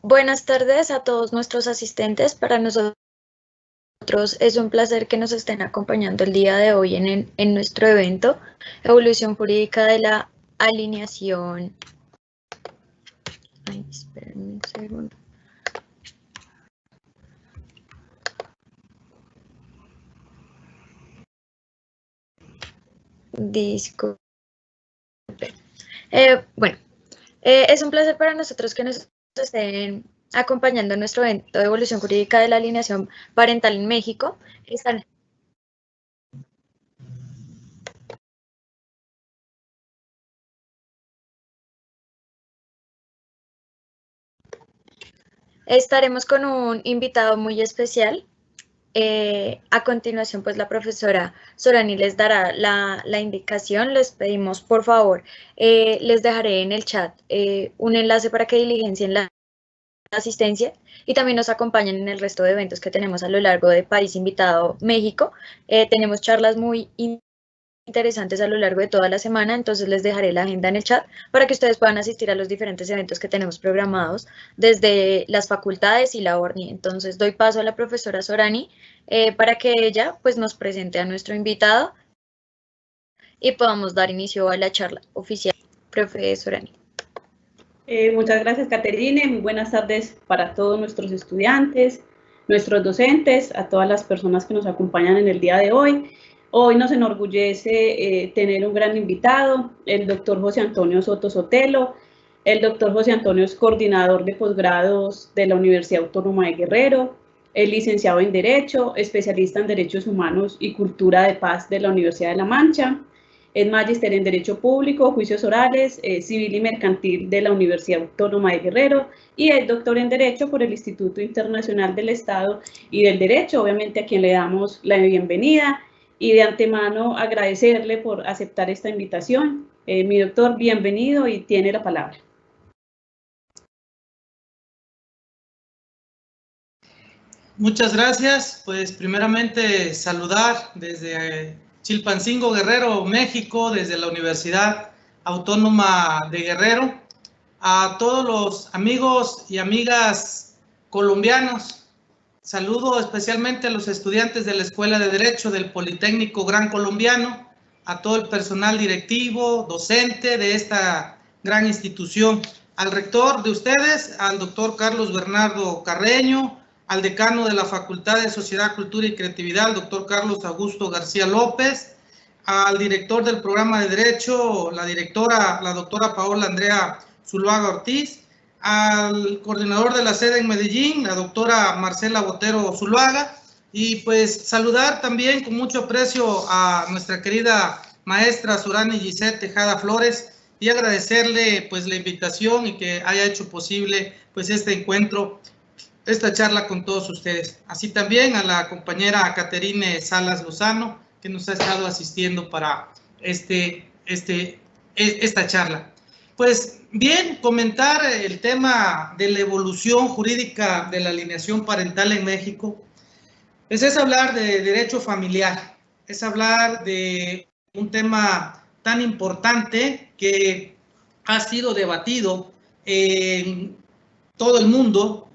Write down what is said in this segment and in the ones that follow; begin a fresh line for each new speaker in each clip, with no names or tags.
Buenas tardes a todos nuestros asistentes. Para nosotros es un placer que nos estén acompañando el día de hoy en nuestro evento Evolución Jurídica de la Alineación. Ay, espérenme un segundo. Disculpe. Es un placer para nosotros que nos estén acompañando en nuestro evento de Evolución Jurídica de la Alineación Parental en México. Estaremos con un invitado muy especial. A continuación, pues la profesora Sorani les dará la indicación. Les pedimos, por favor, les dejaré en el chat un enlace para que diligencien la asistencia y también nos acompañen en el resto de eventos que tenemos a lo largo de País Invitado México. Tenemos charlas muy interesantes a lo largo de toda la semana, entonces les dejaré la agenda en el chat para que ustedes puedan asistir a los diferentes eventos que tenemos programados desde las facultades y la ORNI. Entonces doy paso a la profesora Sorani para que ella pues nos presente a nuestro invitado y podamos dar inicio a la charla oficial. Profe Sorani.
Muchas gracias, Caterine. Muy buenas tardes para todos nuestros estudiantes, nuestros docentes, a todas las personas que nos acompañan en el día de hoy. Hoy nos enorgullece tener un gran invitado, el doctor José Antonio Soto Sotelo. El doctor José Antonio es coordinador de posgrados de la Universidad Autónoma de Guerrero, es licenciado en Derecho, especialista en Derechos Humanos y Cultura de Paz de la Universidad de La Mancha. Es magíster en Derecho Público, Juicios Orales, Civil y Mercantil de la Universidad Autónoma de Guerrero y es doctor en Derecho por el Instituto Internacional del Estado y del Derecho, obviamente a quien le damos la bienvenida y de antemano agradecerle por aceptar esta invitación. Mi doctor, bienvenido y tiene la palabra.
Muchas gracias. Pues primeramente saludar desde Chilpancingo, Guerrero, México, desde la Universidad Autónoma de Guerrero, a todos los amigos y amigas colombianos. Saludo especialmente a los estudiantes de la Escuela de Derecho del Politécnico Gran Colombiano, a todo el personal directivo, docente de esta gran institución, al rector de ustedes, al doctor Carlos Bernardo Carreño, al decano de la Facultad de Sociedad, Cultura y Creatividad, el doctor Carlos Augusto García López, al director del programa de Derecho, la directora, la doctora Paola Andrea Zuluaga Ortiz, al coordinador de la sede en Medellín, la doctora Marcela Botero Zuluaga, y pues saludar también con mucho aprecio a nuestra querida maestra Sorani Gisette Tejada Flores y agradecerle pues la invitación y que haya hecho posible pues este encuentro, esta charla con todos ustedes. Así también a la compañera Caterine Salas Lozano, que nos ha estado asistiendo para esta charla. Pues bien, comentar el tema de la evolución jurídica de la alineación parental en México, pues es hablar de derecho familiar, es hablar de un tema tan importante que ha sido debatido en todo el mundo,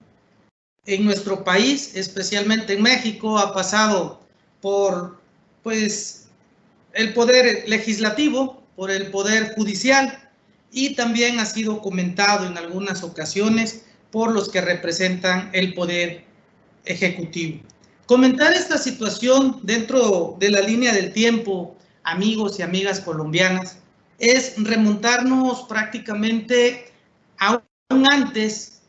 en nuestro país, especialmente en México, ha pasado por pues el poder legislativo, por el poder judicial y también ha sido comentado en algunas ocasiones por los que representan el poder ejecutivo. Comentar esta situación dentro de la línea del tiempo, amigos y amigas colombianas, es remontarnos prácticamente aún antes,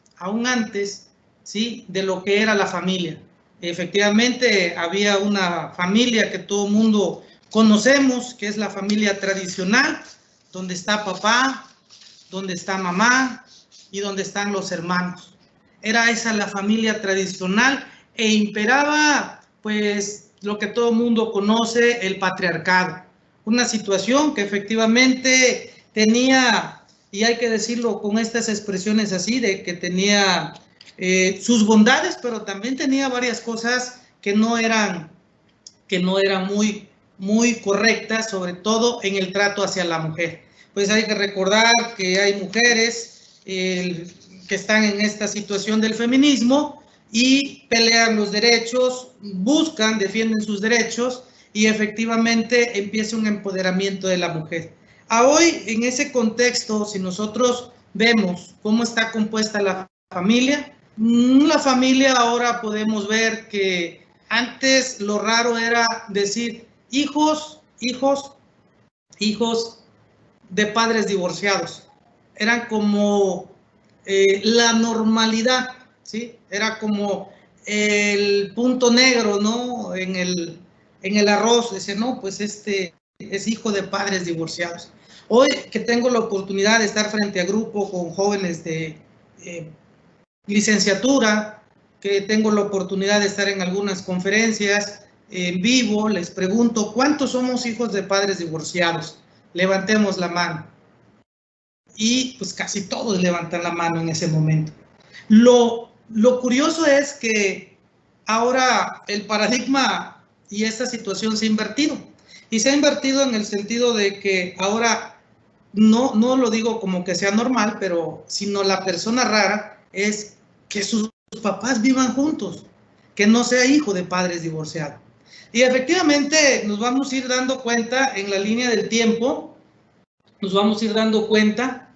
¿sí?, de lo que era la familia. Efectivamente, había una familia que todo el mundo conocemos, que es la familia tradicional, donde está papá, donde está mamá y donde están los hermanos. Era esa la familia tradicional e imperaba, pues, lo que todo el mundo conoce, el patriarcado. Una situación que efectivamente tenía, y hay que decirlo con estas expresiones así, de que tenía sus bondades, pero también tenía varias cosas que no eran muy correctas, sobre todo en el trato hacia la mujer. Pues hay que recordar que hay mujeres que están en esta situación del feminismo y pelean los derechos, buscan, defienden sus derechos y efectivamente empieza un empoderamiento de la mujer. A hoy, en ese contexto, si nosotros vemos cómo está compuesta la familia ahora podemos ver que antes lo raro era decir hijos de padres divorciados. Eran como la normalidad, ¿sí? Era como el punto negro, ¿no? En el arroz, dice, no, pues este es hijo de padres divorciados. Hoy que tengo la oportunidad de estar frente a grupo con jóvenes de licenciatura, que tengo la oportunidad de estar en algunas conferencias en vivo, les pregunto, ¿cuántos somos hijos de padres divorciados? Levantemos la mano. Y pues casi todos levantan la mano en ese momento. Lo curioso es que ahora el paradigma y esta situación se ha invertido. Y se ha invertido en el sentido de que ahora, no lo digo como que sea normal, pero sino la persona rara es que sus papás vivan juntos, que no sea hijo de padres divorciados. Y efectivamente nos vamos a ir dando cuenta en la línea del tiempo, nos vamos a ir dando cuenta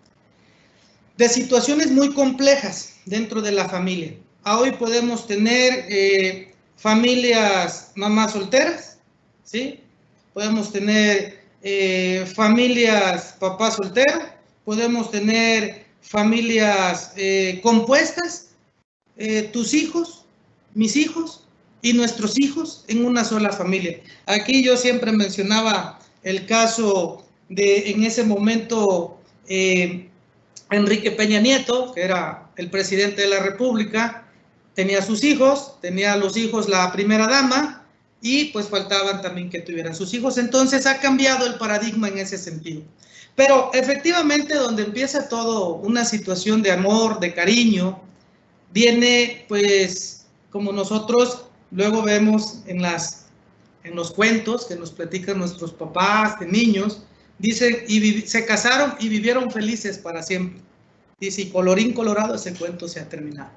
de situaciones muy complejas dentro de la familia. Hoy podemos tener familias mamás solteras, ¿sí? Podemos tener familias papás solteros, podemos tener familias compuestas, tus hijos, mis hijos y nuestros hijos en una sola familia. Aquí yo siempre mencionaba el caso de, en ese momento, Enrique Peña Nieto, que era el presidente de la República, tenía sus hijos, tenía los hijos la primera dama y pues faltaban también que tuvieran sus hijos. Entonces ha cambiado el paradigma en ese sentido. Pero efectivamente donde empieza todo una situación de amor, de cariño, viene pues como nosotros luego vemos en los cuentos que nos platican nuestros papás de niños, dicen, y se casaron y vivieron felices para siempre. Dice, y colorín colorado, ese cuento se ha terminado.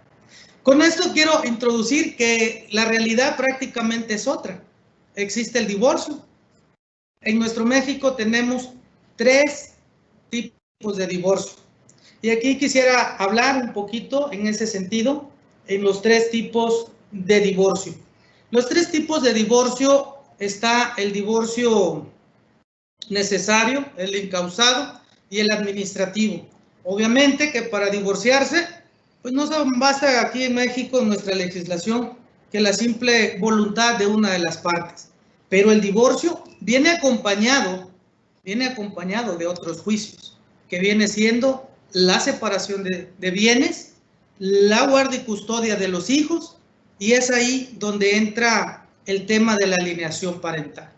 Con esto quiero introducir que la realidad prácticamente es otra. Existe el divorcio. En nuestro México tenemos 3 tipos de divorcio. Y aquí quisiera hablar un poquito en ese sentido, en los 3 tipos de divorcio. Los 3 tipos de divorcio está el divorcio necesario, el incausado y el administrativo. Obviamente que para divorciarse, pues no basta aquí en México, en nuestra legislación, que la simple voluntad de una de las partes. Pero el divorcio viene acompañado de otros juicios, que viene siendo la separación de bienes, la guardia y custodia de los hijos, y es ahí donde entra el tema de la alienación parental.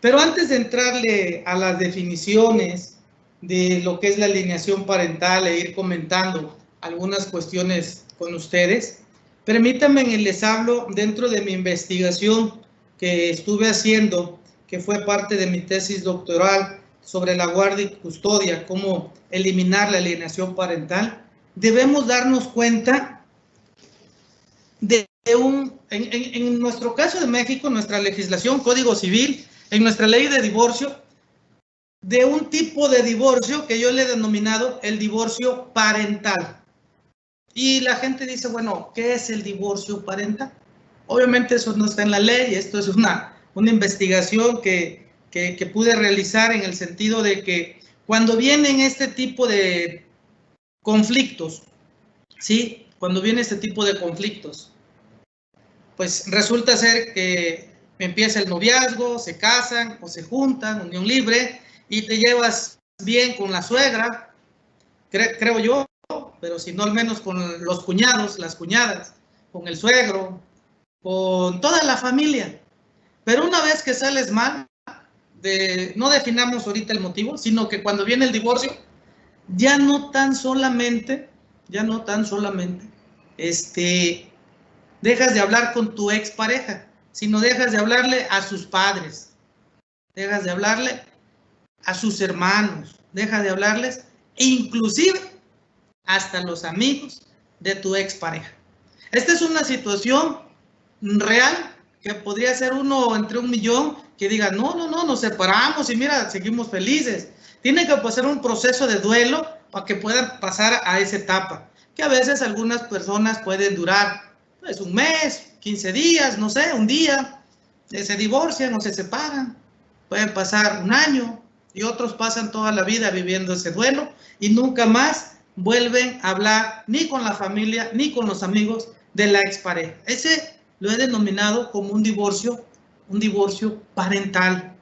Pero antes de entrarle a las definiciones de lo que es la alienación parental e ir comentando algunas cuestiones con ustedes, permítanme que les hablo dentro de mi investigación que estuve haciendo, que fue parte de mi tesis doctoral sobre la guardia y custodia, cómo eliminar la alienación parental. Debemos darnos cuenta de en nuestro caso de México, nuestra legislación, Código Civil, en nuestra ley de divorcio, de un tipo de divorcio que yo le he denominado el divorcio parental. Y la gente dice, bueno, ¿qué es el divorcio parental? Obviamente eso no está en la ley, esto es una investigación que pude realizar en el sentido de que cuando vienen este tipo de conflictos, ¿sí? Cuando viene este tipo de conflictos, pues resulta ser que empieza el noviazgo, se casan o se juntan, unión libre, y te llevas bien con la suegra, creo yo, pero si no al menos con los cuñados, las cuñadas, con el suegro, con toda la familia. Pero una vez que sales mal, no definamos ahorita el motivo, sino que cuando viene el divorcio, ya no tan solamente, dejas de hablar con tu expareja, sino dejas de hablarle a sus padres, dejas de hablarle a sus hermanos, dejas de hablarles, e inclusive hasta los amigos de tu expareja. Esta es una situación real que podría ser uno entre 1.000.000 que diga, no, nos separamos y mira, seguimos felices. Tiene que pasar un proceso de duelo para que puedan pasar a esa etapa, que a veces algunas personas pueden durar pues un mes, 15 días, no sé, un día, se divorcian o se separan, pueden pasar un año y otros pasan toda la vida viviendo ese duelo y nunca más vuelven a hablar ni con la familia ni con los amigos de la expareja. Ese lo he denominado como un divorcio parental.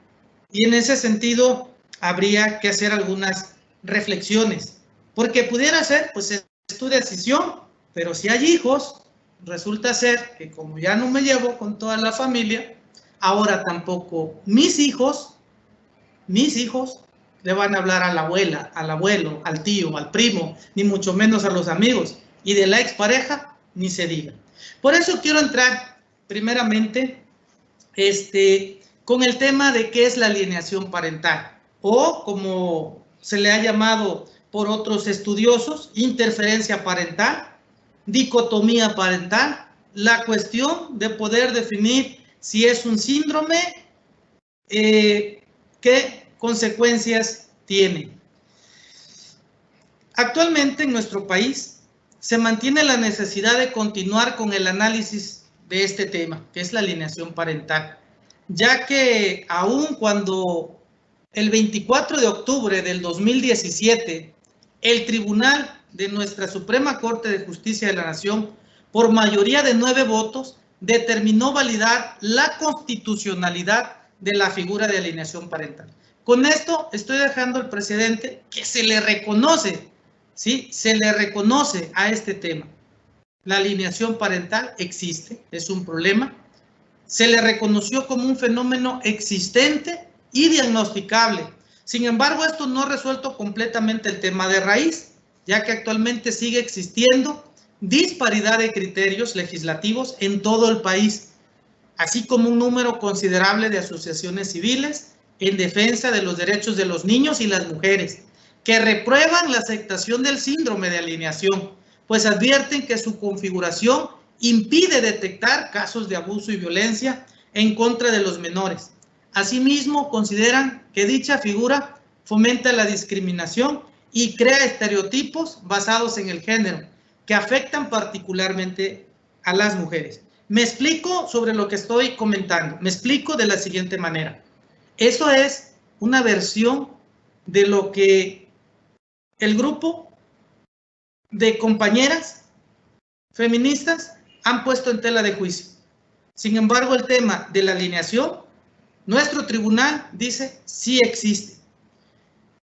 Y en ese sentido habría que hacer algunas reflexiones, porque pudiera ser, pues es tu decisión, pero si hay hijos, resulta ser que como ya no me llevo con toda la familia, ahora tampoco mis hijos le van a hablar a la abuela, al abuelo, al tío, al primo, ni mucho menos a los amigos, y de la expareja ni se diga. Por eso quiero entrar primeramente con el tema de qué es la alienación parental, o como se le ha llamado por otros estudiosos, interferencia parental, dicotomía parental, la cuestión de poder definir si es un síndrome, qué consecuencias tiene. Actualmente en nuestro país se mantiene la necesidad de continuar con el análisis de este tema, que es la alienación parental, ya que aun cuando el 24 de octubre del 2017 el Tribunal de nuestra Suprema Corte de Justicia de la Nación, por mayoría de 9 votos, determinó validar la constitucionalidad de la figura de alienación parental. Con esto estoy dejando el precedente que se le reconoce, ¿sí? Se le reconoce a este tema. La alienación parental existe, es un problema. Se le reconoció como un fenómeno existente y diagnosticable. Sin embargo, esto no ha resuelto completamente el tema de raíz, ya que actualmente sigue existiendo disparidad de criterios legislativos en todo el país, así como un número considerable de asociaciones civiles en defensa de los derechos de los niños y las mujeres, que reprueban la aceptación del síndrome de alienación, pues advierten que su configuración impide detectar casos de abuso y violencia en contra de los menores. Asimismo, consideran que dicha figura fomenta la discriminación y crea estereotipos basados en el género, que afectan particularmente a las mujeres. Me explico sobre lo que estoy comentando. Me explico de la siguiente manera. Eso es una versión de lo que el grupo de compañeras feministas han puesto en tela de juicio. Sin embargo, el tema de la alienación, nuestro tribunal dice sí existe.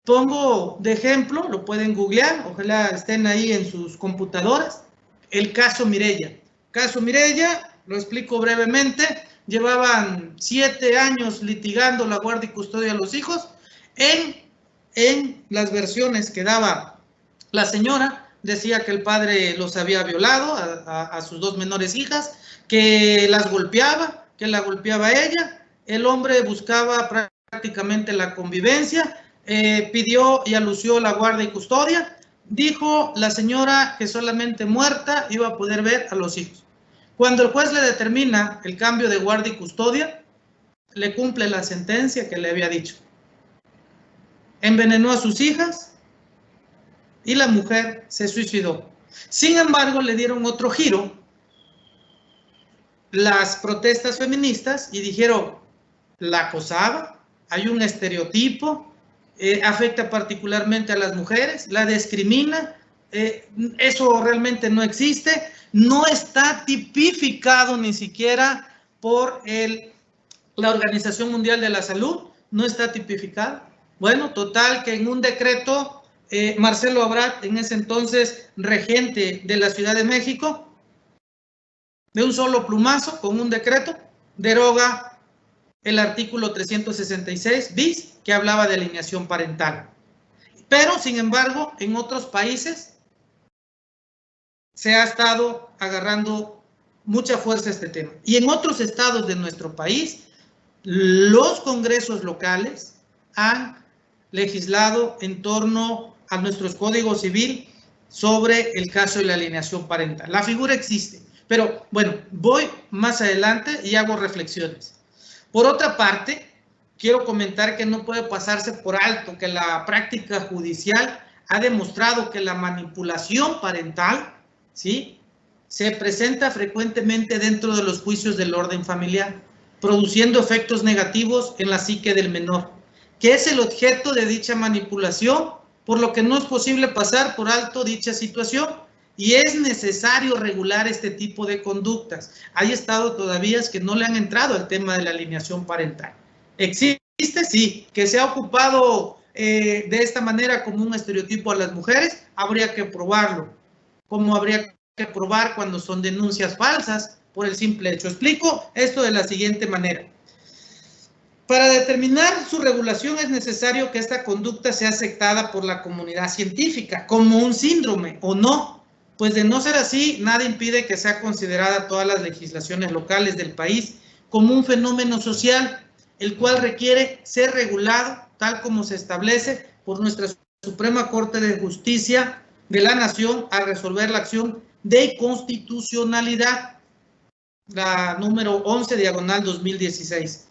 Pongo de ejemplo, lo pueden googlear, ojalá estén ahí en sus computadoras, el caso Mireya. Caso Mireya, lo explico brevemente, llevaban 7 años litigando la guardia y custodia de los hijos. En las versiones que daba la señora, decía que el padre los había violado a sus 2 menores hijas, que las golpeaba, que la golpeaba a ella. El hombre buscaba prácticamente la convivencia, pidió y alució la guardia y custodia. Dijo la señora que solamente muerta iba a poder ver a los hijos. Cuando el juez le determina el cambio de guardia y custodia, le cumple la sentencia que le había dicho. Envenenó a sus hijas y la mujer se suicidó. Sin embargo, le dieron otro giro las protestas feministas y dijeron, la acosaba, hay un estereotipo, afecta particularmente a las mujeres, la discrimina, eso realmente no existe, no está tipificado ni siquiera por la Organización Mundial de la Salud, no está tipificado. Bueno, total que en un decreto, Marcelo Ebrard, en ese entonces regente de la Ciudad de México, de un solo plumazo, con un decreto, deroga el artículo 366 bis, que hablaba de alienación parental. Pero, sin embargo, en otros países se ha estado agarrando mucha fuerza este tema. Y en otros estados de nuestro país, los congresos locales han legislado en torno a nuestro Código Civil sobre el caso de la alienación parental. La figura existe, pero bueno, voy más adelante y hago reflexiones. Por otra parte, quiero comentar que no puede pasarse por alto que la práctica judicial ha demostrado que la manipulación parental, ¿sí?, se presenta frecuentemente dentro de los juicios del orden familiar, produciendo efectos negativos en la psique del menor, que es el objeto de dicha manipulación, por lo que no es posible pasar por alto dicha situación y es necesario regular este tipo de conductas. Hay estados todavía que no le han entrado al tema de la alienación parental. ¿Existe? Sí. ¿Que se ha ocupado de esta manera como un estereotipo a las mujeres? Habría que probarlo. Como habría que probar cuando son denuncias falsas por el simple hecho. Explico esto de la siguiente manera. Para determinar su regulación es necesario que esta conducta sea aceptada por la comunidad científica como un síndrome o no, pues de no ser así, nada impide que sea considerada todas las legislaciones locales del país como un fenómeno social, el cual requiere ser regulado tal como se establece por nuestra Suprema Corte de Justicia de la Nación al resolver la acción de constitucionalidad, la número 11/2016.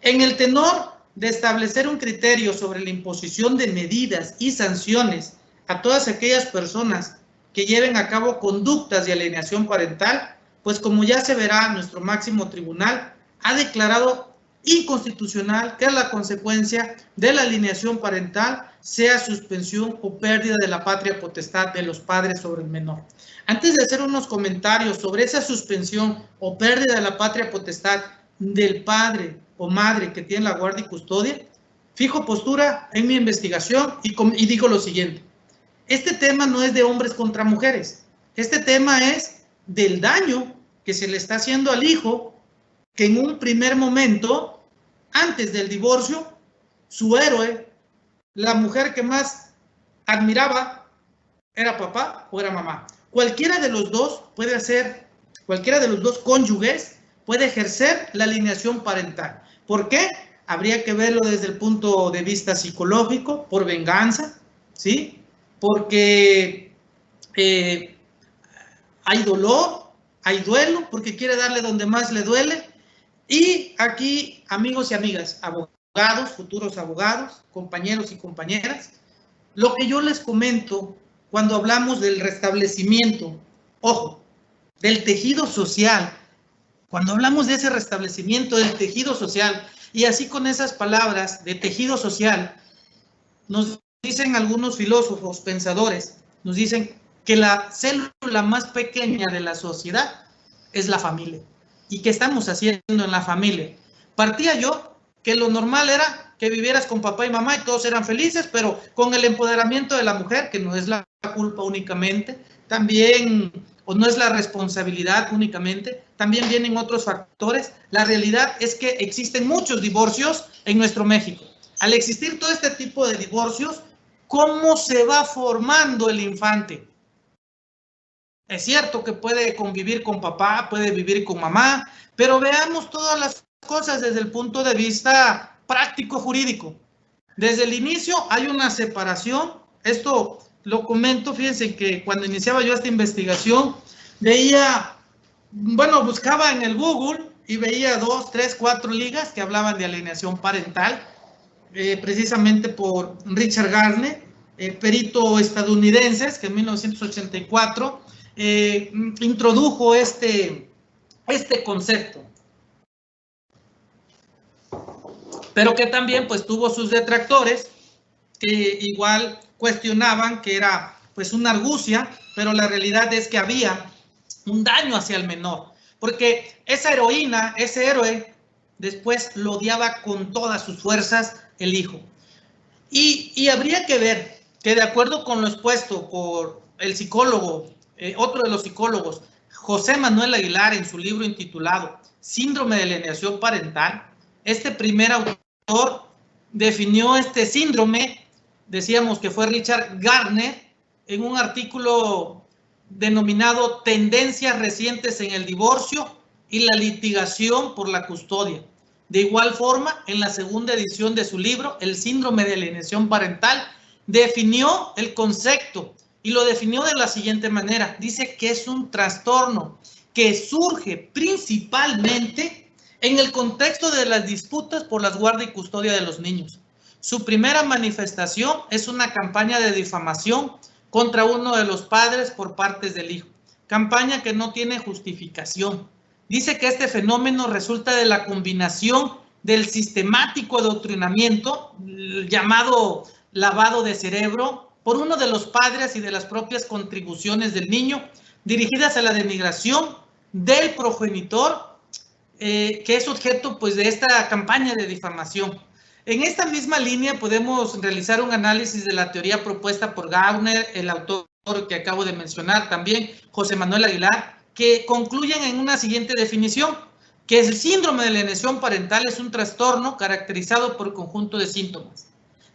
En el tenor de establecer un criterio sobre la imposición de medidas y sanciones a todas aquellas personas que lleven a cabo conductas de alienación parental, pues como ya se verá, nuestro máximo tribunal ha declarado inconstitucional que la consecuencia de la alienación parental sea suspensión o pérdida de la patria potestad de los padres sobre el menor. Antes de hacer unos comentarios sobre esa suspensión o pérdida de la patria potestad del padre o madre que tiene la guardia y custodia, fijo postura en mi investigación y digo lo siguiente. Este tema no es de hombres contra mujeres. Este tema es del daño que se le está haciendo al hijo, que en un primer momento, antes del divorcio, su héroe, la mujer que más admiraba, era papá o era mamá. Cualquiera de los dos puede hacer, cualquiera de los dos cónyuges puede ejercer la alienación parental. ¿Por qué? Habría que verlo desde el punto de vista psicológico, por venganza, ¿sí? Porque hay dolor, hay duelo, porque quiere darle donde más le duele. Y aquí, amigos y amigas, abogados, futuros abogados, compañeros y compañeras, lo que yo les comento cuando hablamos del restablecimiento, ojo, del tejido social, cuando hablamos de ese restablecimiento del tejido social, y así con esas palabras de tejido social, nos dicen algunos filósofos, pensadores, nos dicen que la célula más pequeña de la sociedad es la familia. ¿Y qué estamos haciendo en la familia? Partía yo que lo normal era que vivieras con papá y mamá y todos eran felices, pero con el empoderamiento de la mujer, que no es la culpa únicamente, también, o no es la responsabilidad únicamente, también vienen otros factores. La realidad es que existen muchos divorcios en nuestro México. Al existir todo este tipo de divorcios, ¿cómo se va formando el infante? Es cierto que puede convivir con papá, puede vivir con mamá, pero veamos todas las cosas desde el punto de vista práctico jurídico. Desde el inicio hay una separación. Esto lo comento, fíjense que cuando iniciaba yo esta investigación, veía, bueno, buscaba en el Google y veía 2, 3, 4 ligas que hablaban de alienación parental, precisamente por Richard Gardner, perito estadounidense, que en 1984 introdujo este concepto, pero que también pues tuvo sus detractores que igual cuestionaban que era pues una argucia, pero la realidad es que había un daño hacia el menor, porque esa heroína, ese héroe, después lo odiaba con todas sus fuerzas el hijo. Y habría que ver que de acuerdo con lo expuesto por el psicólogo, otro de los psicólogos, José Manuel Aguilar, en su libro intitulado Síndrome de alienación parental, este primer autor definió este síndrome, decíamos que fue Richard Gardner, en un artículo denominado Tendencias recientes en el divorcio y la litigación por la custodia. De igual forma, en la segunda edición de su libro, El síndrome de alienación parental, definió el concepto y lo definió de la siguiente manera. Dice que es un trastorno que surge principalmente en el contexto de las disputas por la guardia y custodia de los niños. Su primera manifestación es una campaña de difamación contra uno de los padres por partes del hijo. Campaña que no tiene justificación. Dice que este fenómeno resulta de la combinación del sistemático adoctrinamiento, llamado lavado de cerebro, por uno de los padres y de las propias contribuciones del niño, dirigidas a la denigración del progenitor, que es objeto pues, de esta campaña de difamación. En esta misma línea podemos realizar un análisis de la teoría propuesta por Gardner, el autor que acabo de mencionar también, José Manuel Aguilar, que concluyen en una siguiente definición, que el síndrome de alienación parental es un trastorno caracterizado por conjunto de síntomas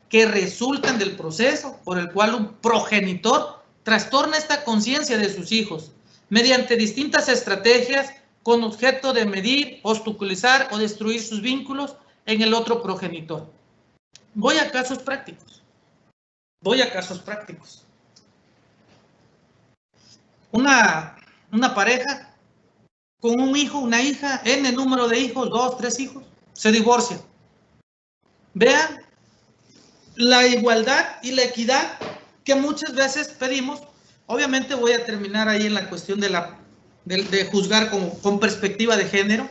que resultan del proceso por el cual un progenitor trastorna esta conciencia de sus hijos mediante distintas estrategias con objeto de medir, obstaculizar o destruir sus vínculos en el otro progenitor. Voy a casos prácticos. Una pareja con un hijo, una hija, n número de hijos, 2, 3 hijos, se divorcia. Vean la igualdad y la equidad que muchas veces pedimos. Obviamente voy a terminar ahí en la cuestión de juzgar con perspectiva de género,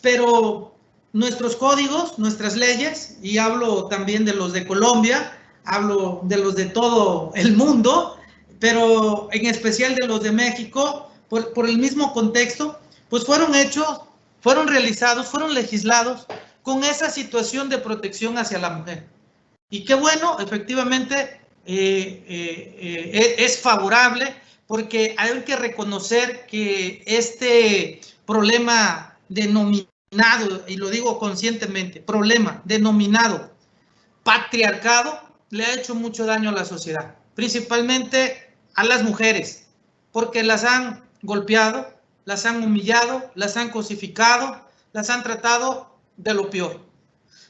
pero nuestros códigos, nuestras leyes, y hablo también de los de Colombia, hablo de los de todo el mundo, pero en especial de los de México, por el mismo contexto, pues fueron hechos, fueron realizados, fueron legislados con esa situación de protección hacia la mujer. Y qué bueno, efectivamente, es favorable, porque hay que reconocer que este problema denominado, y lo digo conscientemente, problema denominado patriarcado, le ha hecho mucho daño a la sociedad, principalmente a las mujeres, porque las han golpeado, las han humillado, las han cosificado, las han tratado de lo peor.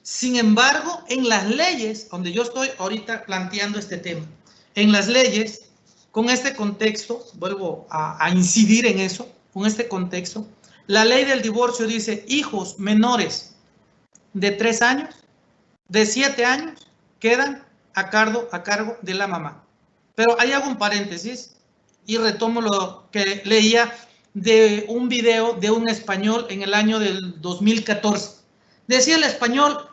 Sin embargo, en las leyes, donde yo estoy ahorita planteando este tema, en las leyes, con este contexto, vuelvo a incidir en eso, con este contexto, la ley del divorcio dice hijos menores de 3 años, de 7 años, quedan a cargo de la mamá. Pero ahí hago un paréntesis y retomo lo que leía de un video de un español en el año del 2014. Decía el español,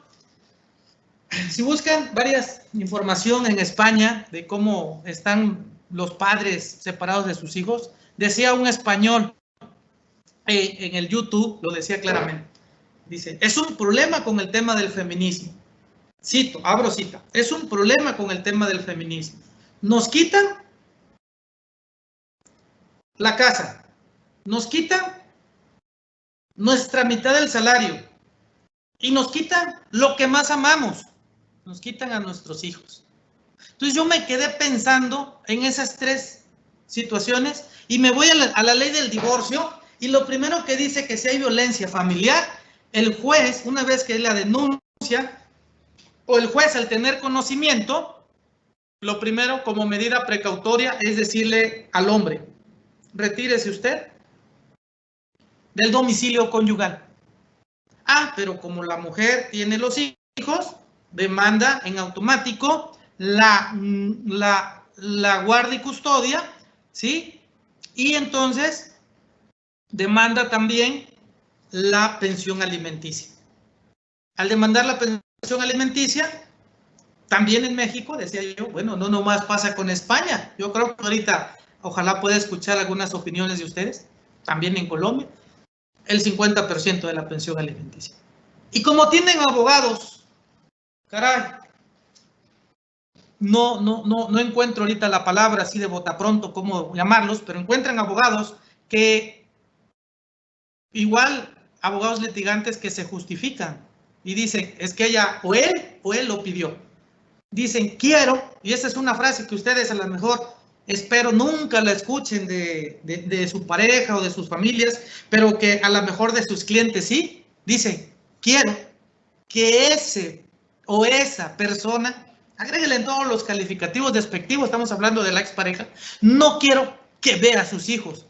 si buscan varias información en España de cómo están los padres separados de sus hijos, decía un español en el YouTube, lo decía claramente, dice, es un problema con el tema del feminismo. Cito, abro cita, es un problema con el tema del feminismo. Nos quitan la casa, nos quitan nuestra mitad del salario y nos quitan lo que más amamos, nos quitan a nuestros hijos. Entonces yo me quedé pensando en esas 3 situaciones y me voy a la ley del divorcio, y lo primero que dice que si hay violencia familiar, el juez, una vez que la denuncia, o el juez al tener conocimiento, lo primero como medida precautoria es decirle al hombre, retírese usted del domicilio conyugal. Ah, pero como la mujer tiene los hijos, demanda en automático la guardia y custodia, ¿sí? Y entonces demanda también la pensión alimenticia. Al demandar la pensión alimenticia, también en México, decía yo, bueno, no nomás pasa con España, yo creo que ahorita ojalá pueda escuchar algunas opiniones de ustedes, también en Colombia, el 50% de la pensión alimenticia. Y como tienen abogados, caray, no encuentro ahorita la palabra así de botapronto, cómo llamarlos, pero encuentran abogados que, igual, abogados litigantes que se justifican y dicen, es que ella o él lo pidió. Dicen, quiero, y esa es una frase que ustedes a lo mejor espero nunca la escuchen de su pareja o de sus familias, pero que a lo mejor de sus clientes sí, dicen, quiero que ese o esa persona agréguele en todos los calificativos despectivos, estamos hablando de la expareja, no quiero que vea a sus hijos.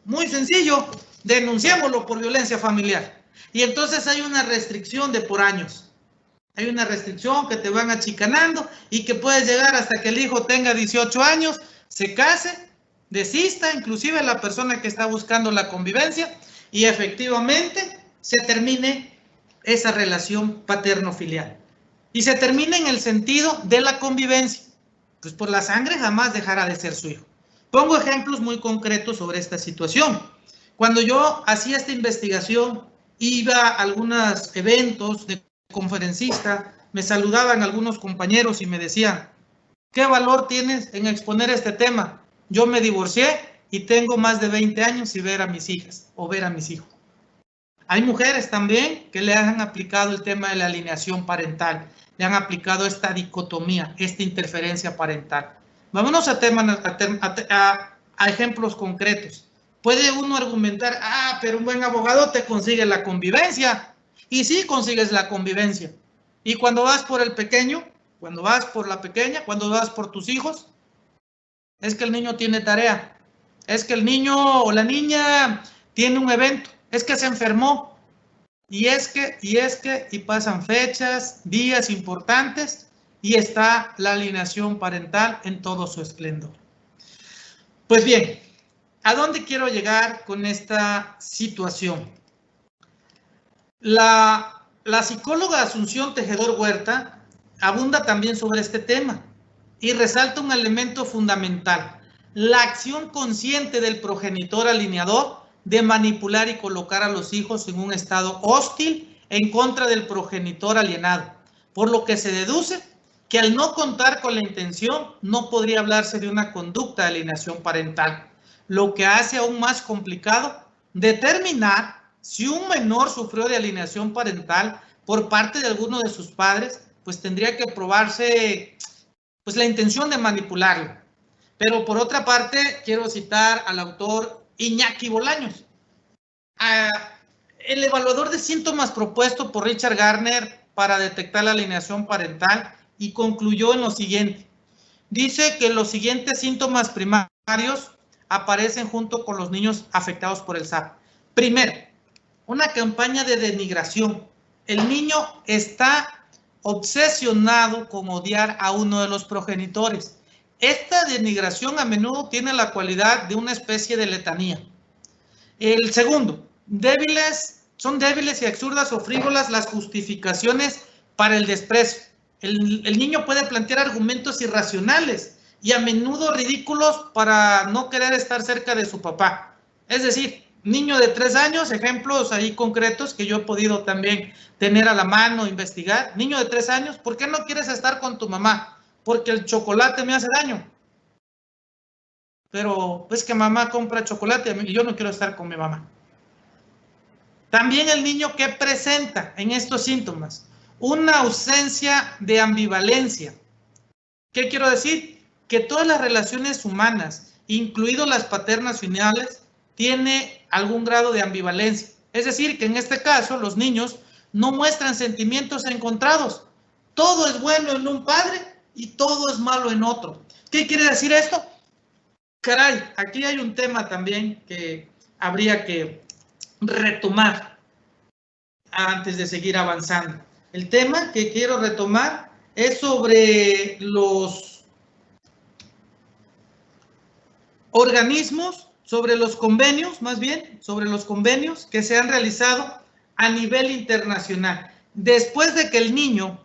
Muy sencillo, denunciémoslo por violencia familiar. Y entonces hay una restricción de por años. Hay una restricción que te van achicanando y que puedes llegar hasta que el hijo tenga 18 años, se case, desista, inclusive la persona que está buscando la convivencia, y efectivamente se termine esa relación paterno-filial. Y se termine en el sentido de la convivencia. Pues por la sangre jamás dejará de ser su hijo. Pongo ejemplos muy concretos sobre esta situación. Cuando yo hacía esta investigación, iba a algunos eventos de conferencista, me saludaban algunos compañeros y me decían, ¿qué valor tienes en exponer este tema? Yo me divorcié y tengo más de 20 años sin ver a mis hijas o ver a mis hijos. Hay mujeres también que le han aplicado el tema de la alineación parental, le han aplicado esta dicotomía, esta interferencia parental. Vámonos a ejemplos concretos. Puede uno argumentar, pero un buen abogado te consigue la convivencia. Y sí consigues la convivencia. Y cuando vas por el pequeño, cuando vas por la pequeña, cuando vas por tus hijos, es que el niño tiene tarea. Es que el niño o la niña tiene un evento. Es que se enfermó. Y pasan fechas, días importantes, y está la alineación parental en todo su esplendor. Pues bien, ¿a dónde quiero llegar con esta situación? La psicóloga Asunción Tejedor Huerta abunda también sobre este tema y resalta un elemento fundamental, la acción consciente del progenitor alineador de manipular y colocar a los hijos en un estado hostil en contra del progenitor alienado, por lo que se deduce que al no contar con la intención no podría hablarse de una conducta de alienación parental, lo que hace aún más complicado determinar si un menor sufrió de alienación parental por parte de alguno de sus padres, pues tendría que probarse pues la intención de manipularlo. Pero por otra parte, quiero citar al autor Iñaki Bolaños, el evaluador de síntomas propuesto por Richard Gardner para detectar la alienación parental, y concluyó en lo siguiente. Dice que los siguientes síntomas primarios aparecen junto con los niños afectados por el SAP. Primero, una campaña de denigración. El niño está obsesionado con odiar a uno de los progenitores. Esta denigración a menudo tiene la cualidad de una especie de letanía. El segundo, son débiles y absurdas o frívolas las justificaciones para el desprecio. El niño puede plantear argumentos irracionales y a menudo ridículos para no querer estar cerca de su papá. Es decir, niño de 3 años, ejemplos ahí concretos que yo he podido también tener a la mano, investigar. Niño de 3 años, ¿por qué no quieres estar con tu mamá? Porque el chocolate me hace daño. Pero es que mamá compra chocolate y yo no quiero estar con mi mamá. También el niño que presenta en estos síntomas una ausencia de ambivalencia. ¿Qué quiero decir? Que todas las relaciones humanas, incluidas las paternas filiales, tiene algún grado de ambivalencia. Es decir, que en este caso los niños no muestran sentimientos encontrados. Todo es bueno en un padre y todo es malo en otro. ¿Qué quiere decir esto? Caray, aquí hay un tema también que habría que retomar antes de seguir avanzando. El tema que quiero retomar es sobre los organismos, sobre los convenios, más bien, sobre los convenios que se han realizado a nivel internacional. Después de que el niño,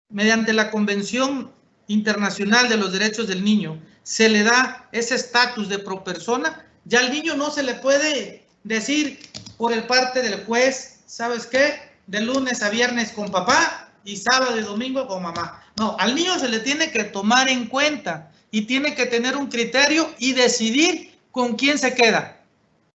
mediante la Convención Internacional de los Derechos del Niño, se le da ese estatus de propersona, ya al niño no se le puede decir por el parte del juez, ¿sabes qué? De lunes a viernes con papá y sábado y domingo con mamá. No, al niño se le tiene que tomar en cuenta y tiene que tener un criterio y decidir con quién se queda,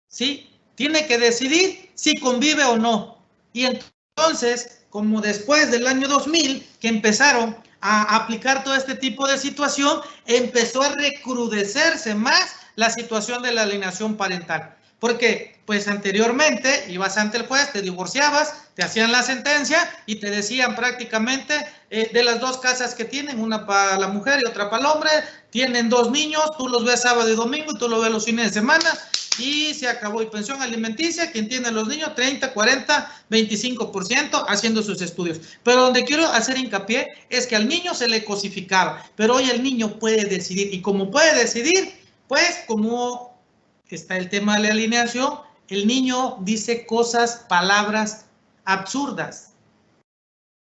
¿sí? Tiene que decidir si convive o no. Y entonces, como después del año 2000, que empezaron a aplicar todo este tipo de situación, empezó a recrudecerse más la situación de la alienación parental. Porque pues anteriormente ibas ante el juez, te divorciabas, te hacían la sentencia y te decían prácticamente de las dos casas que tienen, una para la mujer y otra para el hombre, tienen 2 niños, tú los ves sábado y domingo, tú los ves los fines de semana y se acabó. Y pensión alimenticia, quien tiene los niños, 30, 40, 25% haciendo sus estudios. Pero donde quiero hacer hincapié es que al niño se le cosificaba, pero hoy el niño puede decidir, y como puede decidir, pues como está el tema de la alineación, el niño dice cosas, palabras absurdas.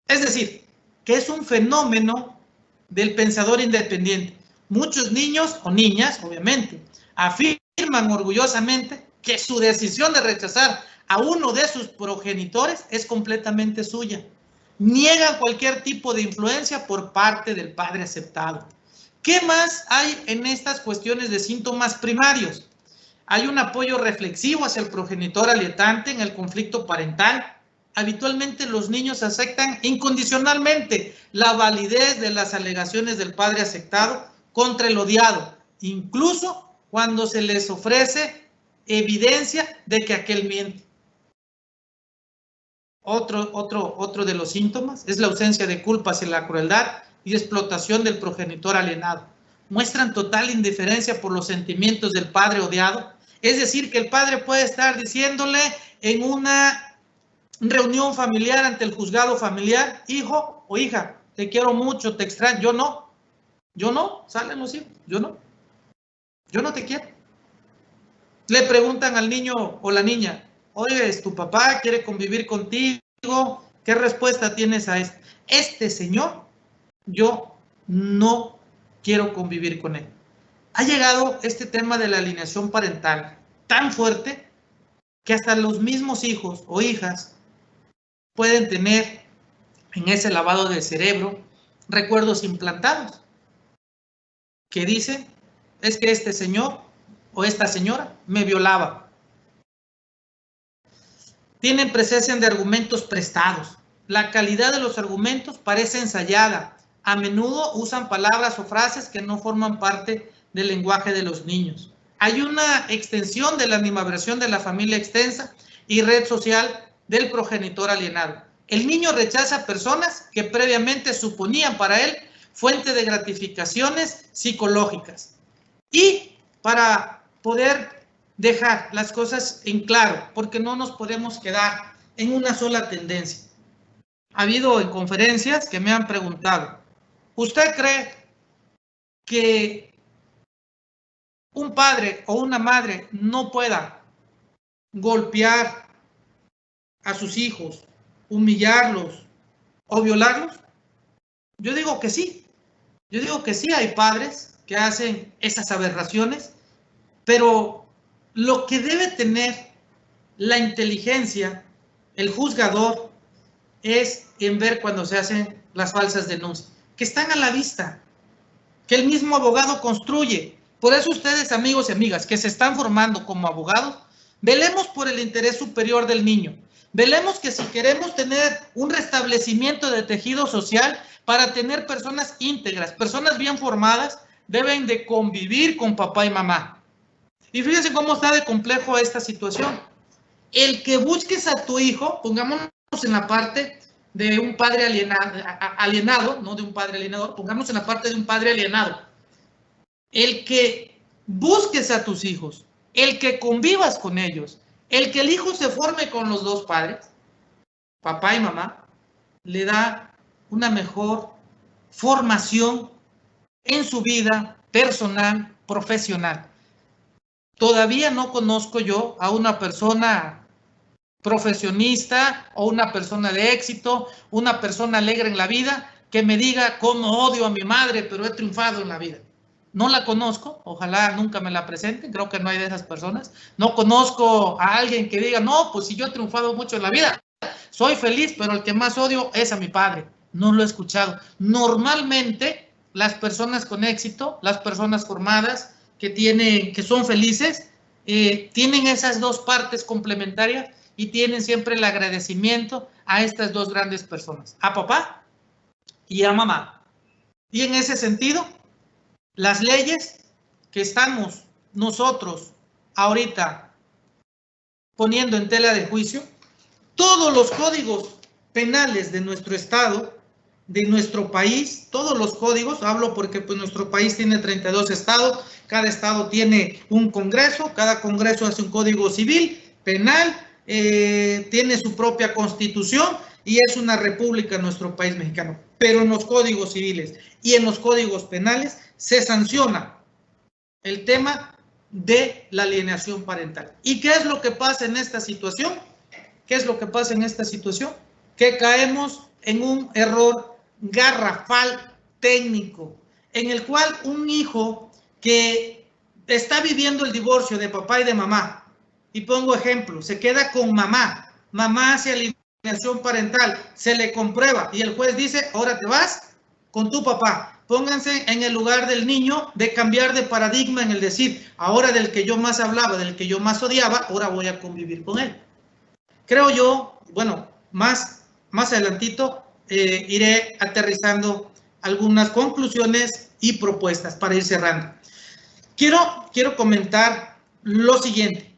Es decir, que es un fenómeno del pensador independiente. Muchos niños o niñas, obviamente, afirman orgullosamente que su decisión de rechazar a uno de sus progenitores es completamente suya. Niegan cualquier tipo de influencia por parte del padre aceptado. ¿Qué más hay en estas cuestiones de síntomas primarios? Hay un apoyo reflexivo hacia el progenitor alienante en el conflicto parental. Habitualmente los niños aceptan incondicionalmente la validez de las alegaciones del padre aceptado contra el odiado, incluso cuando se les ofrece evidencia de que aquel miente. Otro de los síntomas es la ausencia de culpa hacia la crueldad y explotación del progenitor alienado. Muestran total indiferencia por los sentimientos del padre odiado. Es decir, que el padre puede estar diciéndole en una reunión familiar ante el juzgado familiar, hijo o hija, te quiero mucho, te extraño. Yo no, salen los hijos, yo no te quiero. Le preguntan al niño o la niña, oye, ¿tu papá quiere convivir contigo? ¿Qué respuesta tienes a esto? Este señor, yo no quiero convivir con él. Ha llegado este tema de la alienación parental tan fuerte que hasta los mismos hijos o hijas pueden tener en ese lavado de cerebro recuerdos implantados que dicen, es que este señor o esta señora me violaba. Tienen presencia de argumentos prestados. La calidad de los argumentos parece ensayada. A menudo usan palabras o frases que no forman parte del lenguaje de los niños. Hay una extensión de la animadversión de la familia extensa y red social del progenitor alienado. El niño rechaza personas que previamente suponían para él fuente de gratificaciones psicológicas. Y para poder dejar las cosas en claro, porque no nos podemos quedar en una sola tendencia. Ha habido en conferencias que me han preguntado, ¿usted cree que un padre o una madre no pueda golpear a sus hijos, humillarlos o violarlos? Yo digo que sí. Yo digo que sí, hay padres que hacen esas aberraciones, pero lo que debe tener la inteligencia, el juzgador, es en ver cuando se hacen las falsas denuncias, que están a la vista, que el mismo abogado construye. Por eso ustedes, amigos y amigas, que se están formando como abogados, velemos por el interés superior del niño. Velemos que si queremos tener un restablecimiento de tejido social, para tener personas íntegras, personas bien formadas, deben de convivir con papá y mamá. Y fíjense cómo está de complejo esta situación. El que busques a tu hijo, pongámonos en la parte de un padre alienado, no de un padre alienador, pongamos en la parte de un padre alienado. El que busques a tus hijos, el que convivas con ellos, el que el hijo se forme con los dos padres, papá y mamá, le da una mejor formación en su vida personal, profesional. Todavía no conozco yo a una persona profesionista o una persona de éxito, una persona alegre en la vida, que me diga cómo odio a mi madre, pero he triunfado en la vida. No la conozco, ojalá nunca me la presenten, creo que no hay de esas personas. No conozco a alguien que diga, no, pues si yo he triunfado mucho en la vida, soy feliz, pero el que más odio es a mi padre. No lo he escuchado. Normalmente, las personas con éxito, las personas formadas, que son felices, tienen esas dos partes complementarias y tienen siempre el agradecimiento a estas dos grandes personas, a papá y a mamá. Y en ese sentido, las leyes que estamos nosotros ahorita poniendo en tela de juicio todos los códigos penales de nuestro estado, de nuestro país, todos los códigos, hablo porque pues nuestro país tiene 32 estados, cada estado tiene un congreso, cada congreso hace un código civil, penal, tiene su propia constitución y es una república en nuestro país mexicano. Pero en los códigos civiles y en los códigos penales se sanciona el tema de la alienación parental. ¿Y qué es lo que pasa en esta situación? ¿Qué es lo que pasa en esta situación? Que caemos en un error garrafal técnico, en el cual un hijo que está viviendo el divorcio de papá y de mamá, y pongo ejemplo, se queda con mamá, mamá hace alienación parental, se le comprueba y el juez dice, ahora te vas con tu papá. Pónganse en el lugar del niño de cambiar de paradigma en el decir, ahora del que yo más hablaba, del que yo más odiaba, ahora voy a convivir con él. Creo yo, bueno, más adelantito iré aterrizando algunas conclusiones y propuestas para ir cerrando. Quiero comentar lo siguiente,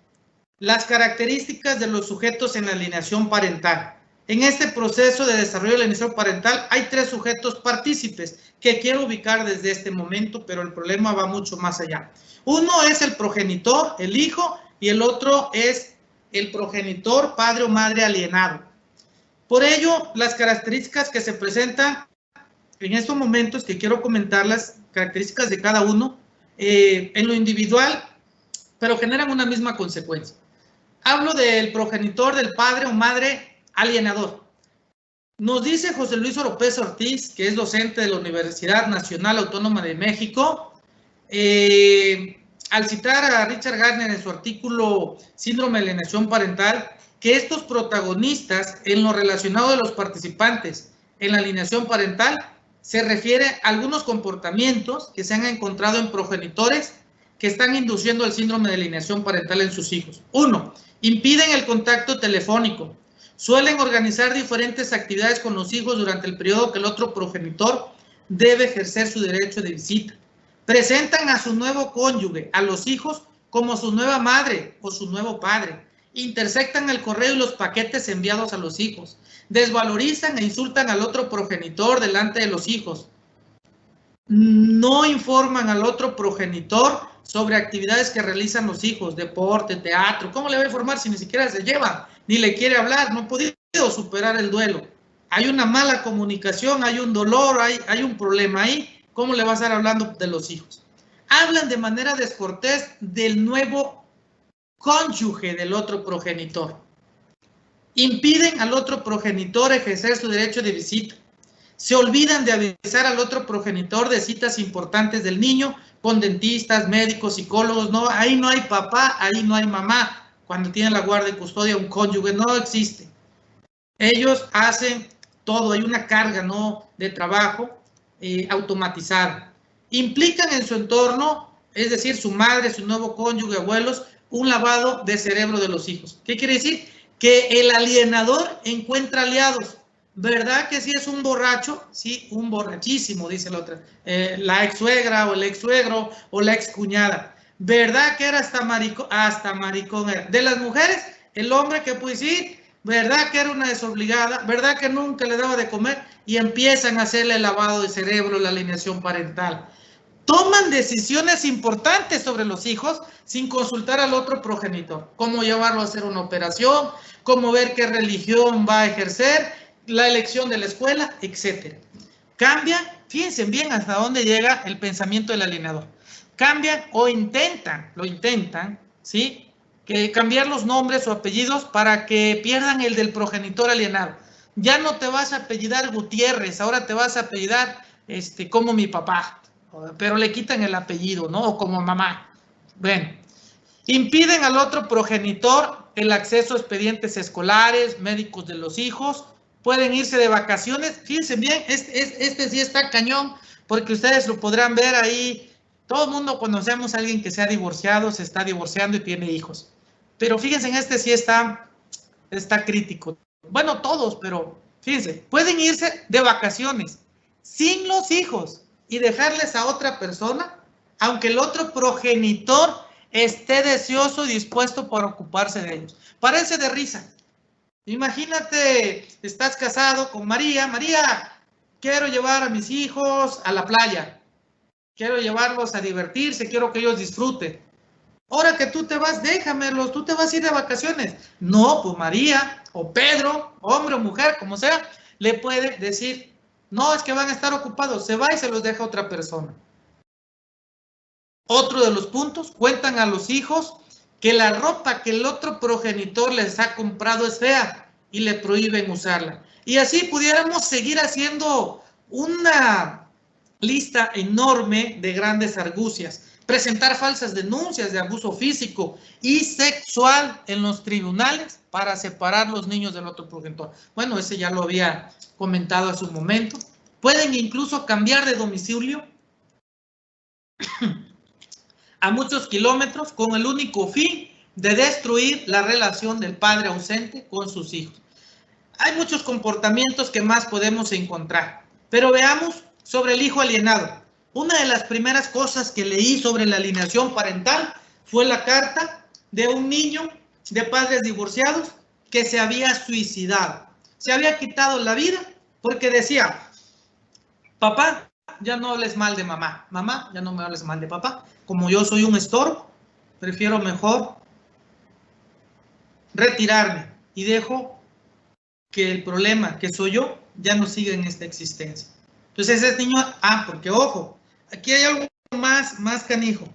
las características de los sujetos en la alienación parental. En este proceso de desarrollo de la alienación parental hay 3 sujetos partícipes que quiero ubicar desde este momento, pero el problema va mucho más allá. Uno es el progenitor, el hijo, y el otro es el progenitor, padre o madre alienado. Por ello, las características que se presentan en estos momentos, que quiero comentar las características de cada uno, en lo individual, pero generan una misma consecuencia. Hablo del progenitor, del padre o madre alienador. Nos dice José Luis Oropeza Ortiz, que es docente de la Universidad Nacional Autónoma de México, al citar a Richard Gardner en su artículo Síndrome de alienación parental, que estos protagonistas en lo relacionado de los participantes en la alienación parental se refiere a algunos comportamientos que se han encontrado en progenitores que están induciendo el síndrome de alienación parental en sus hijos. 1. Impiden el contacto telefónico. Suelen organizar diferentes actividades con los hijos durante el periodo que el otro progenitor debe ejercer su derecho de visita. Presentan a su nuevo cónyuge, a los hijos, como su nueva madre o su nuevo padre. Interceptan el correo y los paquetes enviados a los hijos. Desvalorizan e insultan al otro progenitor delante de los hijos. No informan al otro progenitor sobre actividades que realizan los hijos, deporte, teatro. ¿Cómo le va a informar si ni siquiera se lleva, ni le quiere hablar? No ha podido superar el duelo. Hay una mala comunicación, hay un dolor, hay un problema ahí. ¿Cómo le va a estar hablando de los hijos? Hablan de manera descortés del nuevo cónyuge del otro progenitor. Impiden al otro progenitor ejercer su derecho de visita. Se olvidan de avisar al otro progenitor de citas importantes del niño con dentistas, médicos, psicólogos. No, ahí no hay papá, ahí no hay mamá. Cuando tienen la guardia y custodia, un cónyuge no existe. Ellos hacen todo, hay una carga, ¿no?, de trabajo automatizada. Implican en su entorno, es decir, su madre, su nuevo cónyuge, abuelos, un lavado de cerebro de los hijos. ¿Qué quiere decir? Que el alienador encuentra aliados. ¿Verdad que si es un borracho? Sí, un borrachísimo, dice la otra. La ex suegra o el ex suegro o la ex cuñada. ¿Verdad que era hasta maricón era? De las mujeres, el hombre que puede decir, ¿verdad que era una desobligada? ¿Verdad que nunca le daba de comer? Y empiezan a hacerle el lavado de cerebro, la alienación parental. Toman decisiones importantes sobre los hijos sin consultar al otro progenitor. Cómo llevarlo a hacer una operación, cómo ver qué religión va a ejercer, la elección de la escuela, etc. Cambian, fíjense bien hasta dónde llega el pensamiento del alienador. Cambian o lo intentan, ¿sí?, que cambiar los nombres o apellidos para que pierdan el del progenitor alienado. Ya no te vas a apellidar Gutiérrez, ahora te vas a apellidar como mi papá, pero le quitan el apellido, ¿no?, o como mamá. Bueno, impiden al otro progenitor el acceso a expedientes escolares, médicos de los hijos. Pueden irse de vacaciones. Fíjense bien, este sí está cañón, porque ustedes lo podrán ver ahí. Todo el mundo conocemos a alguien que se ha divorciado, se está divorciando y tiene hijos. Pero fíjense, en este sí está crítico. Bueno, todos, pero fíjense, pueden irse de vacaciones sin los hijos y dejarles a otra persona, aunque el otro progenitor esté deseoso y dispuesto para ocuparse de ellos. Parece de risa. Imagínate, estás casado con María. María, quiero llevar a mis hijos a la playa. Quiero llevarlos a divertirse, quiero que ellos disfruten. Ahora que tú te vas, déjamelos, tú te vas a ir de vacaciones. No, pues María o Pedro, hombre o mujer, como sea, le puede decir, no, es que van a estar ocupados, se va y se los deja a otra persona. Otro de los puntos, cuentan a los hijos que la ropa que el otro progenitor les ha comprado es fea y le prohíben usarla. Y así pudiéramos seguir haciendo una lista enorme de grandes argucias. Presentar falsas denuncias de abuso físico y sexual en los tribunales para separar los niños del otro progenitor. Bueno, ese ya lo había comentado hace un momento. Pueden incluso cambiar de domicilio a muchos kilómetros con el único fin de destruir la relación del padre ausente con sus hijos. Hay muchos comportamientos que más podemos encontrar, pero veamos sobre el hijo alienado. Una de las primeras cosas que leí sobre la alienación parental fue la carta de un niño de padres divorciados que se había suicidado. Se había quitado la vida porque decía, papá, ya no hables mal de mamá. Mamá, ya no me hables mal de papá. Como yo soy un estorbo, prefiero mejor retirarme y dejo que el problema que soy yo ya no siga en esta existencia. Entonces ese niño, porque ojo, aquí hay algo más canijo.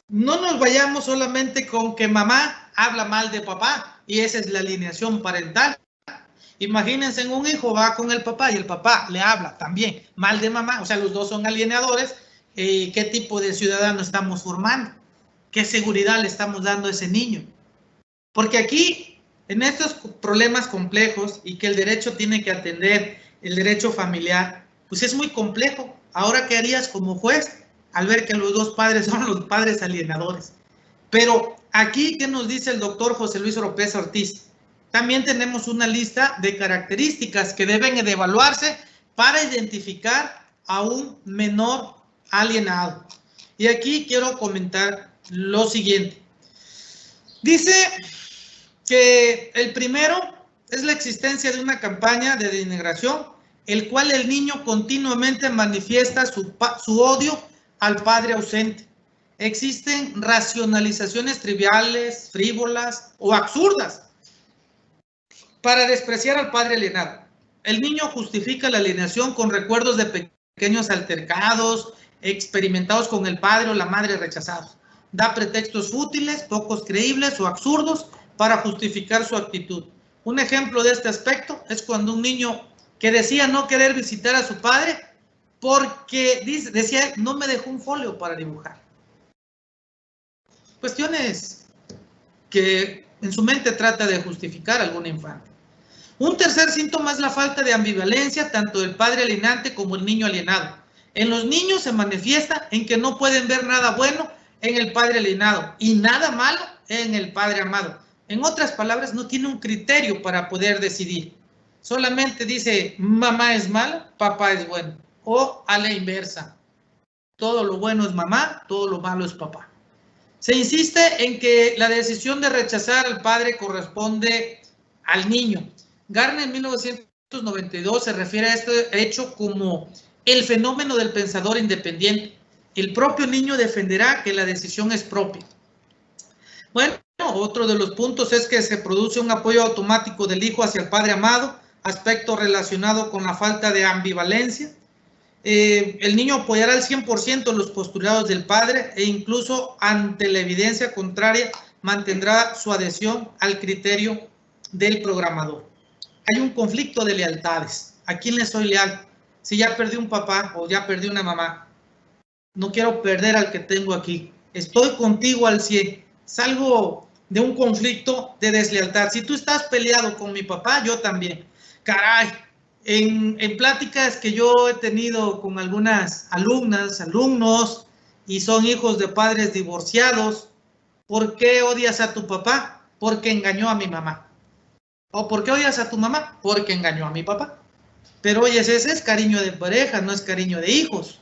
No nos vayamos solamente con que mamá habla mal de papá y esa es la alienación parental. Imagínense, un hijo va con el papá y el papá le habla también mal de mamá, o sea, los dos son alienadores. ¿Qué tipo de ciudadano estamos formando? ¿Qué seguridad le estamos dando a ese niño? Porque aquí, en estos problemas complejos y que el derecho tiene que atender, el derecho familiar, pues es muy complejo. Ahora, ¿qué harías como juez al ver que los dos padres son los padres alienadores? Pero aquí, ¿qué nos dice el doctor José Luis Oropeza Ortiz? También tenemos una lista de características que deben de evaluarse para identificar a un menor alienado. Y aquí quiero comentar lo siguiente. Dice que el primero es la existencia de una campaña de denigración, el cual el niño continuamente manifiesta su odio al padre ausente. Existen racionalizaciones triviales, frívolas o absurdas para despreciar al padre alienado. El niño justifica la alienación con recuerdos de pequeños altercados experimentados con el padre o la madre rechazados. Da pretextos fútiles, pocos creíbles o absurdos para justificar su actitud. Un ejemplo de este aspecto es cuando un niño que decía no querer visitar a su padre porque decía no me dejó un folio para dibujar. Cuestiones que en su mente trata de justificar a algún infante. Un tercer síntoma es la falta de ambivalencia tanto del padre alienante como el niño alienado. En los niños se manifiesta en que no pueden ver nada bueno en el padre alienado y nada malo en el padre amado. En otras palabras, no tiene un criterio para poder decidir. Solamente dice, mamá es mala, papá es bueno. O a la inversa. Todo lo bueno es mamá, todo lo malo es papá. Se insiste en que la decisión de rechazar al padre corresponde al niño. Garner en 1992 se refiere a este hecho como el fenómeno del pensador independiente. El propio niño defenderá que la decisión es propia. Bueno, otro de los puntos es que se produce un apoyo automático del hijo hacia el padre amado, aspecto relacionado con la falta de ambivalencia. El niño apoyará al 100% los postulados del padre e incluso ante la evidencia contraria mantendrá su adhesión al criterio del programador. Hay un conflicto de lealtades. ¿A quién le soy leal? Si ya perdí un papá o ya perdí una mamá, no quiero perder al que tengo aquí. Estoy contigo al 100. Salgo de un conflicto de deslealtad. Si tú estás peleado con mi papá, yo también. Caray, en pláticas que yo he tenido con algunas alumnas, alumnos, y son hijos de padres divorciados, ¿por qué odias a tu papá? Porque engañó a mi mamá. ¿O por qué odias a tu mamá? Porque engañó a mi papá. Pero oye, ese es cariño de pareja, no es cariño de hijos.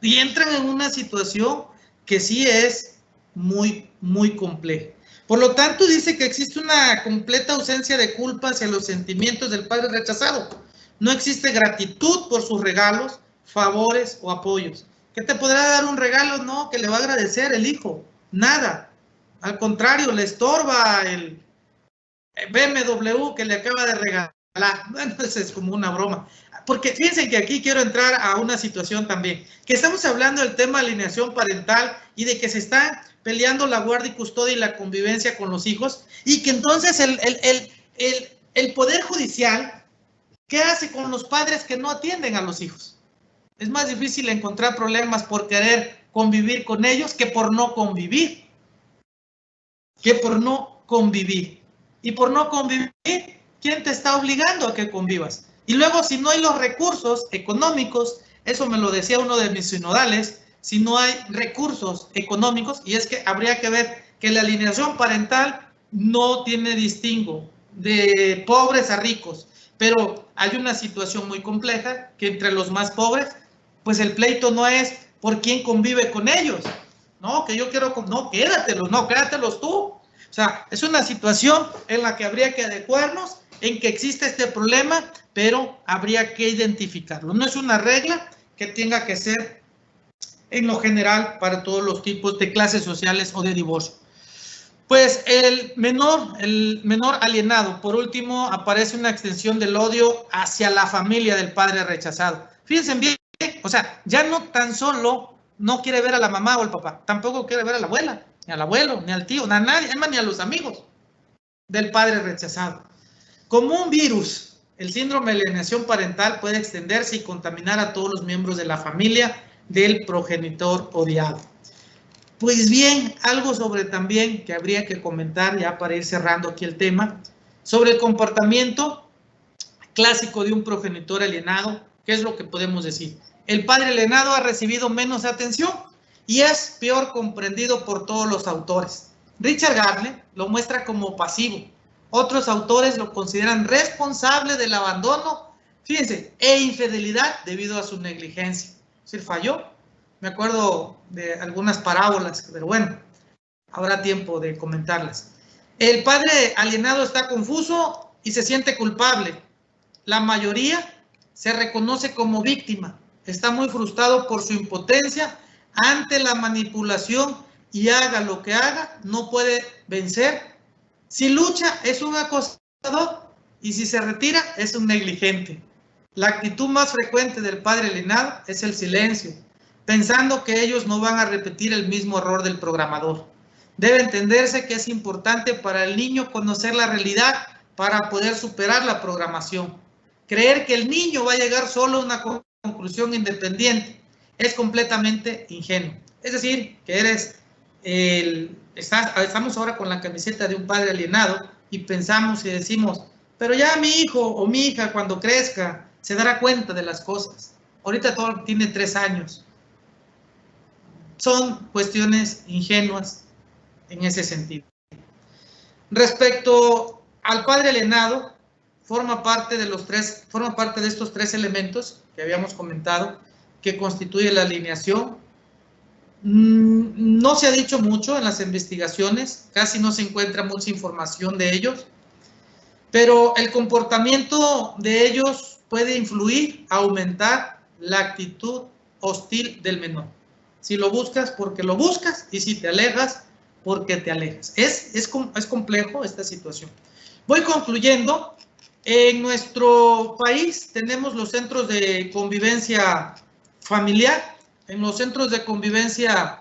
Y entran en una situación que sí es muy compleja. Por lo tanto, dice que existe una completa ausencia de culpa hacia los sentimientos del padre rechazado. No existe gratitud por sus regalos, favores o apoyos. ¿Qué te podrá dar un regalo? No, que le va a agradecer el hijo. Nada. Al contrario, le estorba el BMW que le acaba de regalar. Bueno, eso es como una broma. Porque fíjense que aquí quiero entrar a una situación también, que estamos hablando del tema de alineación parental y de que se está peleando la guardia y custodia y la convivencia con los hijos, y que entonces el Poder Judicial, ¿qué hace con los padres que no atienden a los hijos? Es más difícil encontrar problemas por querer convivir con ellos que por no convivir. Y por no convivir, ¿quién te está obligando a que convivas? Y luego, si no hay los recursos económicos, eso me lo decía uno de mis sinodales, si no hay recursos económicos, y es que habría que ver que la alineación parental no tiene distingo de pobres a ricos, pero hay una situación muy compleja que entre los más pobres, pues el pleito no es por quién convive con ellos, no, que yo quiero, no, quédatelos tú. O sea, es una situación en la que habría que adecuarnos, en que existe este problema, pero habría que identificarlo. No es una regla que tenga que ser en lo general para todos los tipos de clases sociales o de divorcio. Pues el menor alienado, por último, aparece una extensión del odio hacia la familia del padre rechazado. Fíjense bien, o sea, ya no tan solo no quiere ver a la mamá o al papá, tampoco quiere ver a la abuela, ni al abuelo, ni al tío, ni a nadie, ni a los amigos del padre rechazado. Como un virus, el síndrome de alienación parental puede extenderse y contaminar a todos los miembros de la familia del progenitor odiado. Pues bien, algo sobre también que habría que comentar ya para ir cerrando aquí el tema, sobre el comportamiento clásico de un progenitor alienado. ¿Qué es lo que podemos decir? El padre alienado ha recibido menos atención y es peor comprendido por todos los autores. Richard Gardner lo muestra como pasivo. Otros autores lo consideran responsable del abandono, fíjense, e infidelidad debido a su negligencia. Es decir, falló. Me acuerdo de algunas parábolas, pero bueno, habrá tiempo de comentarlas. El padre alienado está confuso y se siente culpable. La mayoría se reconoce como víctima. Está muy frustrado por su impotencia ante la manipulación y haga lo que haga, no puede vencer. Si lucha, es un acosador y si se retira, es un negligente. La actitud más frecuente del padre alienado es el silencio, pensando que ellos no van a repetir el mismo error del programador. Debe entenderse que es importante para el niño conocer la realidad para poder superar la programación. Creer que el niño va a llegar solo a una conclusión independiente es completamente ingenuo. Es decir, que estamos ahora con la camiseta de un padre alienado y pensamos y decimos, pero ya mi hijo o mi hija cuando crezca se dará cuenta de las cosas. Ahorita todo tiene 3 años. Son cuestiones ingenuas en ese sentido. Respecto al padre alienado, forma parte de estos 3 elementos que habíamos comentado que constituye la alineación. No se ha dicho mucho en las investigaciones, casi no se encuentra mucha información de ellos, pero el comportamiento de ellos puede influir, aumentar la actitud hostil del menor. Si lo buscas, porque lo buscas, y si te alejas, porque te alejas. Es complejo esta situación. Voy concluyendo. En nuestro país tenemos los centros de convivencia familiar. En los centros de convivencia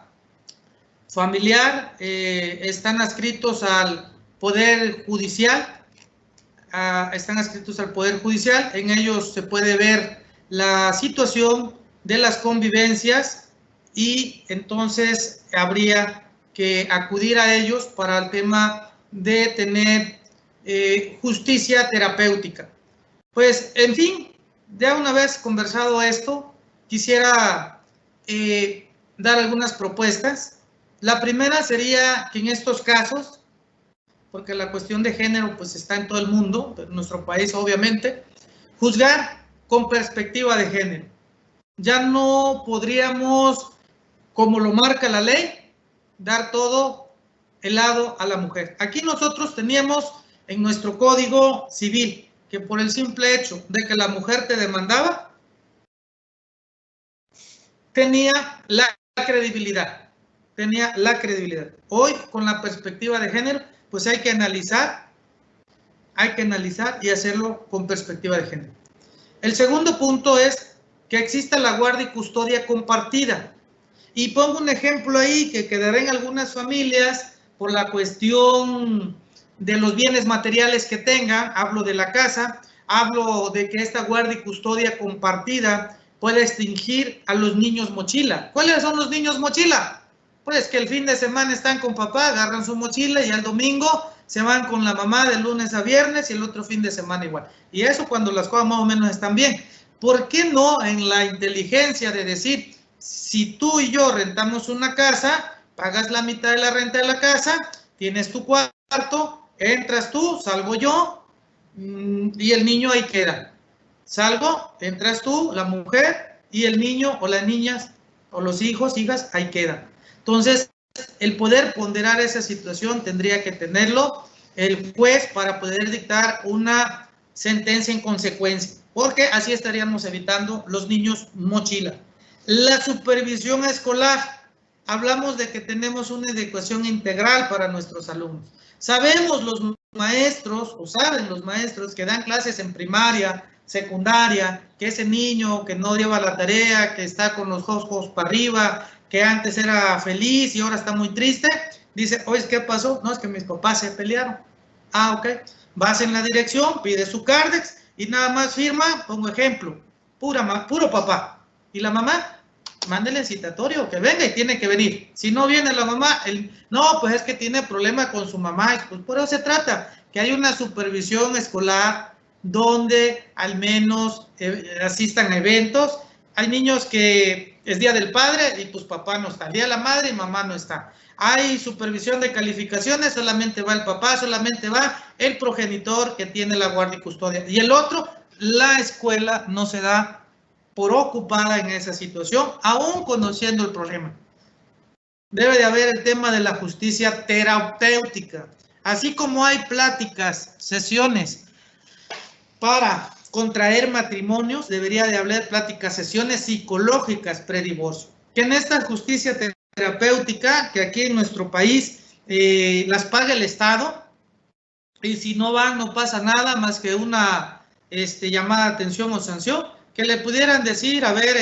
familiar están adscritos al Poder Judicial. En ellos se puede ver la situación de las convivencias y entonces habría que acudir a ellos para el tema de tener justicia terapéutica. Pues, en fin, ya una vez conversado esto, quisiera dar algunas propuestas. La primera sería que en estos casos, porque la cuestión de género pues está en todo el mundo, en nuestro país obviamente, juzgar con perspectiva de género. Ya no podríamos, como lo marca la ley, dar todo el lado a la mujer. Aquí nosotros teníamos en nuestro Código Civil que por el simple hecho de que la mujer te demandaba, tenía la credibilidad. Hoy, con la perspectiva de género, pues hay que analizar y hacerlo con perspectiva de género. El segundo punto es que exista la guardia y custodia compartida. Y pongo un ejemplo ahí que quedará en algunas familias por la cuestión de los bienes materiales que tengan. Hablo de la casa, hablo de que esta guardia y custodia compartida puede extingir a los niños mochila. ¿Cuáles son los niños mochila? Pues que el fin de semana están con papá, agarran su mochila y el domingo se van con la mamá de lunes a viernes y el otro fin de semana igual. Y eso cuando las cosas más o menos están bien. ¿Por qué no en la inteligencia de decir, si tú y yo rentamos una casa, pagas la mitad de la renta de la casa, tienes tu cuarto, entras tú, salgo yo y el niño ahí queda. Salgo, entras tú, la mujer y el niño o las niñas o los hijos, hijas, ahí quedan. Entonces, el poder ponderar esa situación tendría que tenerlo el juez para poder dictar una sentencia en consecuencia, porque así estaríamos evitando los niños mochila. La supervisión escolar. Hablamos de que tenemos una educación integral para nuestros alumnos. Sabemos los maestros, o saben los maestros que dan clases en primaria, secundaria, que ese niño que no lleva la tarea, que está con los ojos para arriba, que antes era feliz y ahora está muy triste, dice, oye, ¿qué pasó? No, es que mis papás se pelearon. Ah, ok. Vas en la dirección, pide su cardex y nada más firma, pongo ejemplo, puro papá. ¿Y la mamá? Mándele citatorio, que venga y tiene que venir. Si no viene la mamá, no, pues es que tiene problema con su mamá. Pues por eso se trata, que hay una supervisión escolar donde al menos asistan a eventos. Hay niños que es día del padre y pues papá no está. Día de la madre y mamá no está. Hay supervisión de calificaciones, solamente va el papá, solamente va el progenitor que tiene la guardia y custodia. Y el otro, la escuela no se da por ocupada en esa situación, aún conociendo el problema. Debe de haber el tema de la justicia terapéutica. Así como hay pláticas, sesiones para contraer matrimonios, debería de haber pláticas, sesiones psicológicas predivorcio. Que en esta justicia terapéutica, que aquí en nuestro país las paga el Estado, y si no van no pasa nada más que una llamada de atención o sanción, que le pudieran decir, a ver,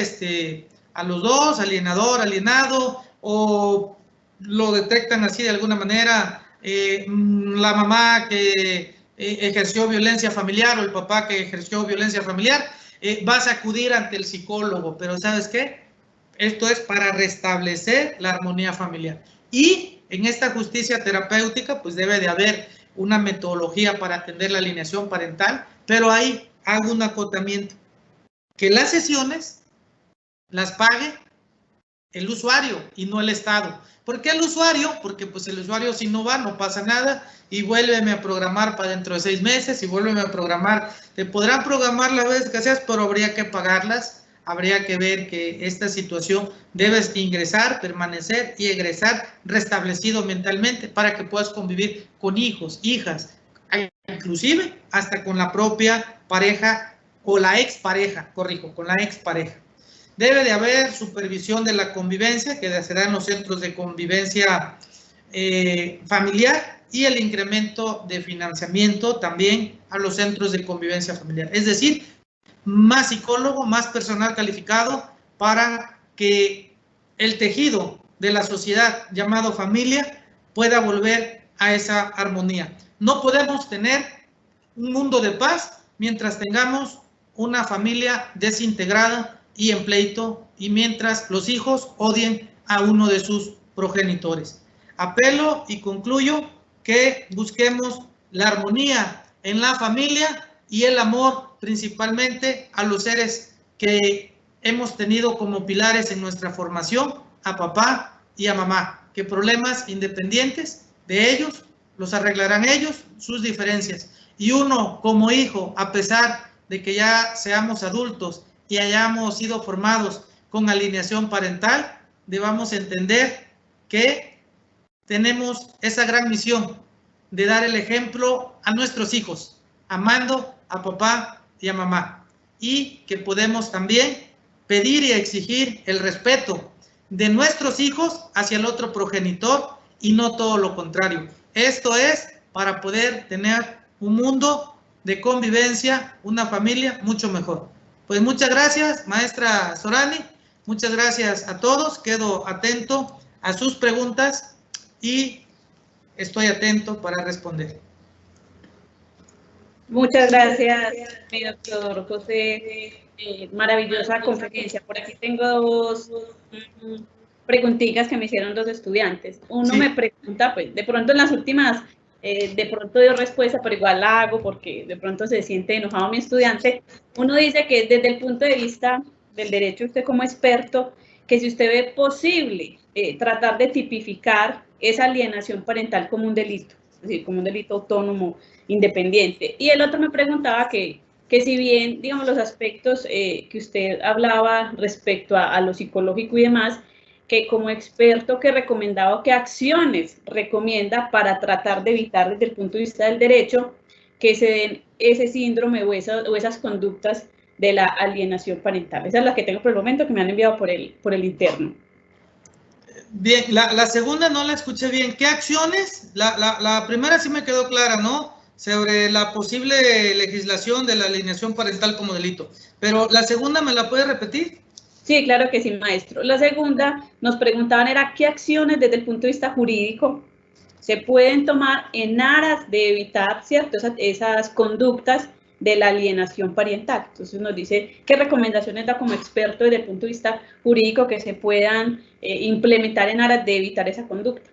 a los dos, alienador, alienado, o lo detectan así de alguna manera, la mamá que ejerció violencia familiar o el papá que ejerció violencia familiar, vas a acudir ante el psicólogo, pero ¿sabes qué? Esto es para restablecer la armonía familiar. Y en esta justicia terapéutica, pues debe de haber una metodología para atender la alineación parental, pero ahí hago un acotamiento. Que las sesiones las pague el usuario y no el Estado. ¿Por qué el usuario? Porque pues el usuario si no va no pasa nada y vuélveme a programar para dentro de 6 meses y vuélveme a programar. Te podrán programar las veces que seas, pero habría que pagarlas. Habría que ver que esta situación debes ingresar, permanecer y egresar restablecido mentalmente para que puedas convivir con hijos, hijas, inclusive hasta con la propia pareja o la expareja, corrijo, con la expareja. Debe de haber supervisión de la convivencia, que se da en los centros de convivencia familiar, y el incremento de financiamiento también a los centros de convivencia familiar. Es decir, más psicólogo, más personal calificado para que el tejido de la sociedad llamado familia pueda volver a esa armonía. No podemos tener un mundo de paz mientras tengamos una familia desintegrada y en pleito, y mientras los hijos odien a uno de sus progenitores. Apelo y concluyo que busquemos la armonía en la familia y el amor principalmente a los seres que hemos tenido como pilares en nuestra formación, a papá y a mamá, que problemas independientes de ellos los arreglarán ellos, sus diferencias. Y uno como hijo, a pesar de que ya seamos adultos y hayamos sido formados con alineación parental, debamos entender que tenemos esa gran misión de dar el ejemplo a nuestros hijos, amando a papá y a mamá, y que podemos también pedir y exigir el respeto de nuestros hijos hacia el otro progenitor y no todo lo contrario. Esto es para poder tener un mundo de convivencia, una familia mucho mejor. Pues muchas gracias, maestra Sorani, muchas gracias a todos, quedo atento a sus preguntas y estoy atento para responder.
Muchas gracias, mi doctor José. Maravillosa conferencia. Por aquí tengo dos preguntitas que me hicieron dos estudiantes. Uno me pregunta, pues de pronto en las últimas, de pronto dio respuesta, pero igual la hago porque de pronto se siente enojado mi estudiante. Uno dice que desde el punto de vista del derecho, usted como experto, que si usted ve posible tratar de tipificar esa alienación parental como un delito, es decir, como un delito autónomo, independiente. Y el otro me preguntaba que si bien, digamos, los aspectos que usted hablaba respecto a lo psicológico y demás, que como experto que recomendaba, qué acciones recomienda para tratar de evitar desde el punto de vista del derecho que se den ese síndrome o esas conductas de la alienación parental. Esa es la que tengo por el momento, que me han enviado por el interno.
Bien, la segunda no la escuché bien. ¿Qué acciones? La primera sí me quedó clara, ¿no? Sobre la posible legislación de la alienación parental como delito. Pero la segunda, ¿me la puede repetir?
Sí, claro que sí, maestro. La segunda, nos preguntaban era qué acciones desde el punto de vista jurídico se pueden tomar en aras de evitar, ¿cierto?, esas conductas de la alienación parental. Entonces nos dice qué recomendaciones da como experto desde el punto de vista jurídico que se puedan implementar en aras de evitar esa conducta.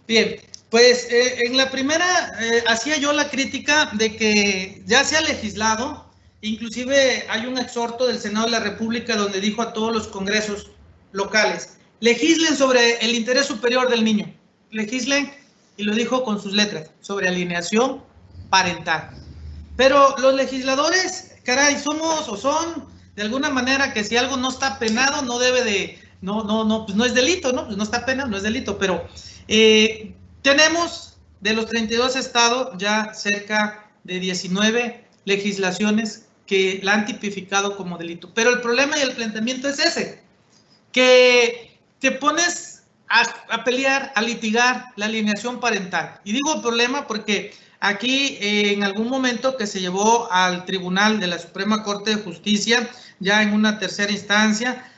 Bien, pues en la primera hacía yo la crítica de que ya se ha legislado, inclusive hay un exhorto del Senado de la República donde dijo a todos los congresos locales, legislen sobre el interés superior del niño, legislen, y lo dijo con sus letras, sobre alienación parental. Pero los legisladores, caray, somos o son de alguna manera que si algo no está penado no debe de, pues no es delito, ¿no? Pues no está penado, no es delito, pero tenemos de los 32 estados ya cerca de 19 legislaciones que la han tipificado como delito. Pero el problema y el planteamiento es ese, que te pones a pelear, a litigar la alienación parental. Y digo problema porque aquí en algún momento que se llevó al Tribunal de la Suprema Corte de Justicia, ya en una tercera instancia,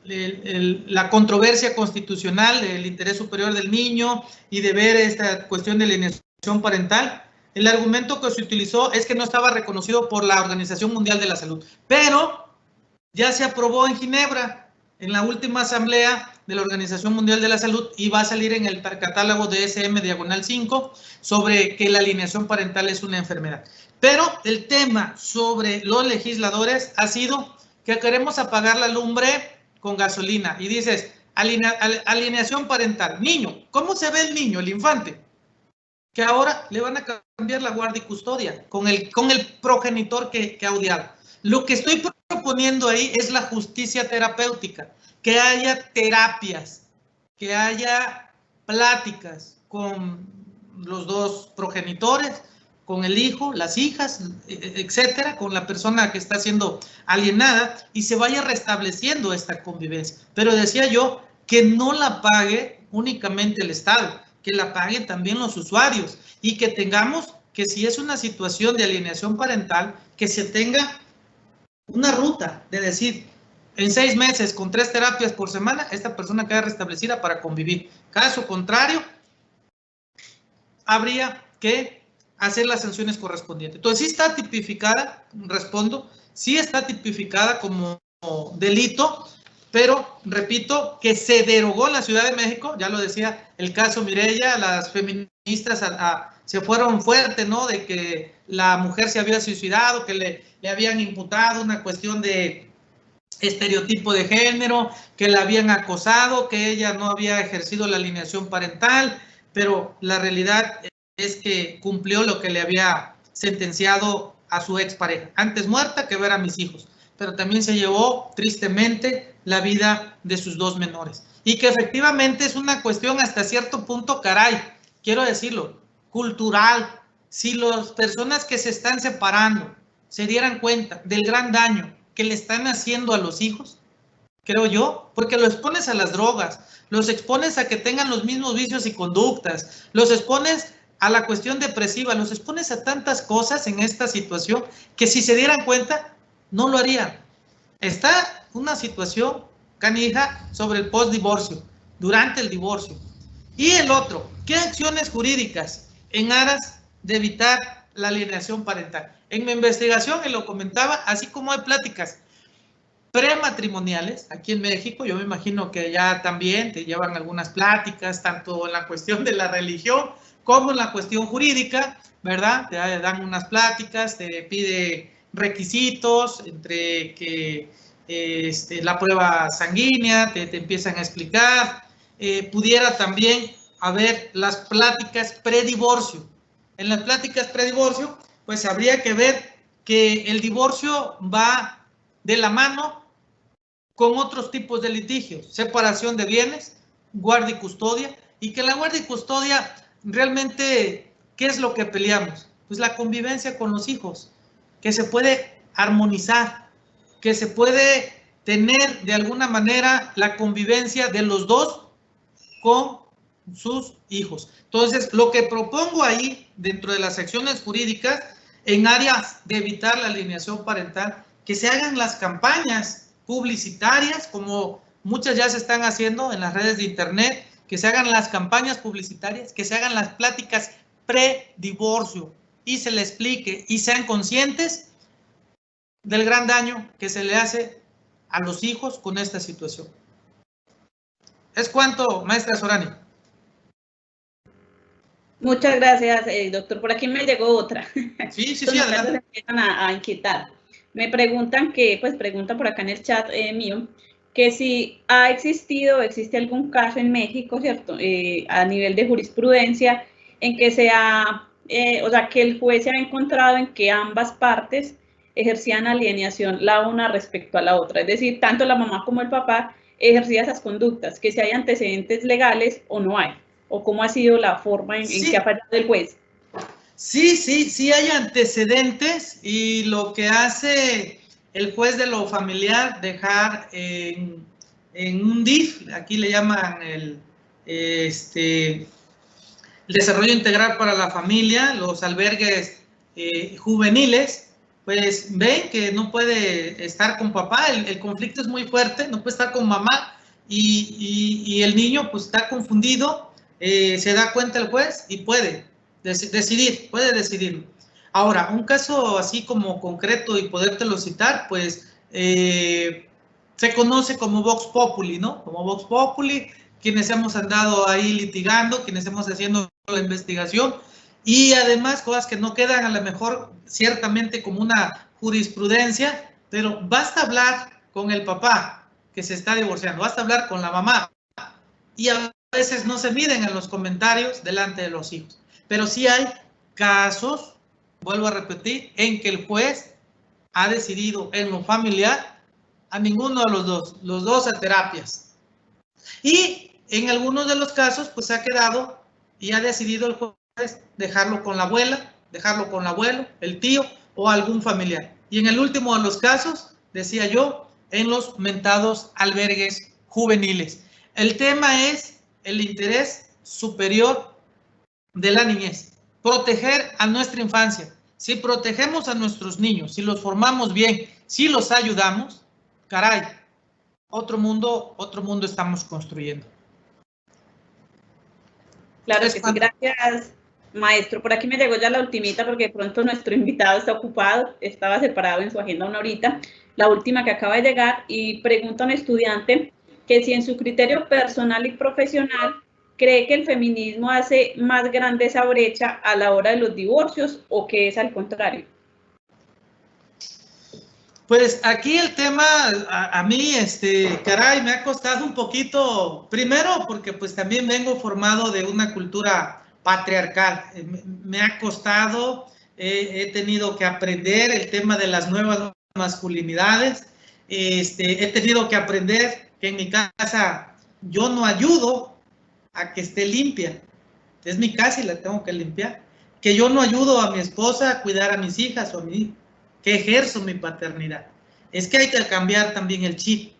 la controversia constitucional del interés superior del niño y de ver esta cuestión de alienación parental, el argumento que se utilizó es que no estaba reconocido por la Organización Mundial de la Salud, pero ya se aprobó en Ginebra, en la última asamblea de la Organización Mundial de la Salud, y va a salir en el catálogo de SM-5 sobre que la alienación parental es una enfermedad. Pero el tema sobre los legisladores ha sido que queremos apagar la lumbre con gasolina y dices, alienación parental, niño, ¿cómo se ve el niño, el infante? Que ahora le van a cambiar la guardia y custodia con el progenitor que ha odiado. Lo que estoy proponiendo ahí es la justicia terapéutica, que haya terapias, que haya pláticas con los dos progenitores, con el hijo, las hijas, etcétera, con la persona que está siendo alienada y se vaya restableciendo esta convivencia. Pero decía yo que no la pague únicamente el Estado, que la paguen también los usuarios y que tengamos que si es una situación de alienación parental, que se tenga una ruta de decir, en 6 meses con 3 terapias por semana, esta persona queda restablecida para convivir. Caso contrario, habría que hacer las sanciones correspondientes. Entonces, sí está tipificada, respondo, sí está tipificada como delito, pero repito que se derogó en la Ciudad de México, ya lo decía el caso Mireya, las feministas se fueron fuertes, ¿no? De que la mujer se había suicidado, que le habían imputado una cuestión de estereotipo de género, que la habían acosado, que ella no había ejercido la alienación parental, pero la realidad es que cumplió lo que le había sentenciado a su expareja. Antes muerta que ver a mis hijos. pero también se llevó tristemente la vida de sus 2 menores. Y que efectivamente es una cuestión hasta cierto punto, caray, quiero decirlo, cultural. Si las personas que se están separando se dieran cuenta del gran daño que le están haciendo a los hijos, creo yo, porque los expones a las drogas, los expones a que tengan los mismos vicios y conductas, los expones a la cuestión depresiva, los expones a tantas cosas en esta situación que si se dieran cuenta, no lo harían. Está una situación canija sobre el postdivorcio, durante el divorcio. Y el otro, ¿qué acciones jurídicas en aras de evitar la alienación parental? En mi investigación, y lo comentaba, así como hay pláticas prematrimoniales aquí en México, yo me imagino que ya también te llevan algunas pláticas, tanto en la cuestión de la religión como en la cuestión jurídica, ¿verdad? Te dan unas pláticas, te pide requisitos, entre que la prueba sanguínea, te empiezan a explicar, pudiera también haber las pláticas predivorcio. En las pláticas predivorcio, pues habría que ver que el divorcio va de la mano con otros tipos de litigios, separación de bienes, guardia y custodia, y que la guardia y custodia realmente, ¿qué es lo que peleamos? Pues la convivencia con los hijos, que se puede armonizar, que se puede tener de alguna manera la convivencia de los dos con sus hijos. Entonces, lo que propongo ahí, dentro de las acciones jurídicas, en áreas de evitar la alienación parental, que se hagan las campañas publicitarias, como muchas ya se están haciendo en las redes de internet, que se hagan las campañas publicitarias, que se hagan las pláticas pre-divorcio y se le explique y sean conscientes del gran daño que se le hace a los hijos con esta situación. ¿Es cuánto, maestra Sorani?
Muchas gracias, doctor. Por aquí me llegó otra.
Sí,
adelante. Me empiezan a inquietar. Me preguntan preguntan por acá en el chat mío, que si ha existido o existe algún caso en México, ¿cierto? A nivel de jurisprudencia, en que que el juez se ha encontrado en que ambas partes ejercían alienación la una respecto a la otra. Es decir, tanto la mamá como el papá ejercían esas conductas, que si hay antecedentes legales o no hay, o cómo ha sido la forma en que ha fallado el juez.
Sí hay antecedentes y lo que hace el juez de lo familiar dejar en un DIF, aquí le llaman el desarrollo integral para la familia, los albergues juveniles, pues ven que no puede estar con papá, el conflicto es muy fuerte, no puede estar con mamá y el niño pues está confundido, se da cuenta el juez y puede decidir. Ahora, un caso así como concreto y podértelo citar, pues se conoce como Vox Populi, ¿no? Como Vox Populi, quienes hemos andado ahí litigando, quienes hemos haciendo la investigación y además cosas que no quedan a lo mejor ciertamente como una jurisprudencia, pero basta hablar con el papá que se está divorciando, basta hablar con la mamá y a veces no se miden en los comentarios delante de los hijos. Pero sí hay casos, vuelvo a repetir, en que el juez ha decidido en lo familiar a ninguno de los dos a terapias. Y en algunos de los casos, pues ha quedado y ha decidido el juez dejarlo con la abuela, dejarlo con el abuelo, el tío o algún familiar. Y en el último de los casos, decía yo, en los mentados albergues juveniles. El tema es el interés superior de la niñez, proteger a nuestra infancia. Si protegemos a nuestros niños, si los formamos bien, si los ayudamos, caray, otro mundo estamos construyendo.
Claro que sí, gracias, maestro. Por aquí me llegó ya la ultimita porque de pronto nuestro invitado está ocupado, estaba separado en su agenda una horita. La última que acaba de llegar y pregunta a un estudiante que si en su criterio personal y profesional ¿cree que el feminismo hace más grande esa brecha a la hora de los divorcios o que es al contrario?
Pues aquí el tema, a mí, caray, me ha costado un poquito, primero porque pues también vengo formado de una cultura patriarcal, me ha costado, he tenido que aprender el tema de las nuevas masculinidades. He tenido que aprender que en mi casa yo no ayudo a que esté limpia. Es mi casa y la tengo que limpiar. Que yo no ayudo a mi esposa a cuidar a mis hijas o a mi hijo. Que ejerzo mi paternidad. Es que hay que cambiar también el chip.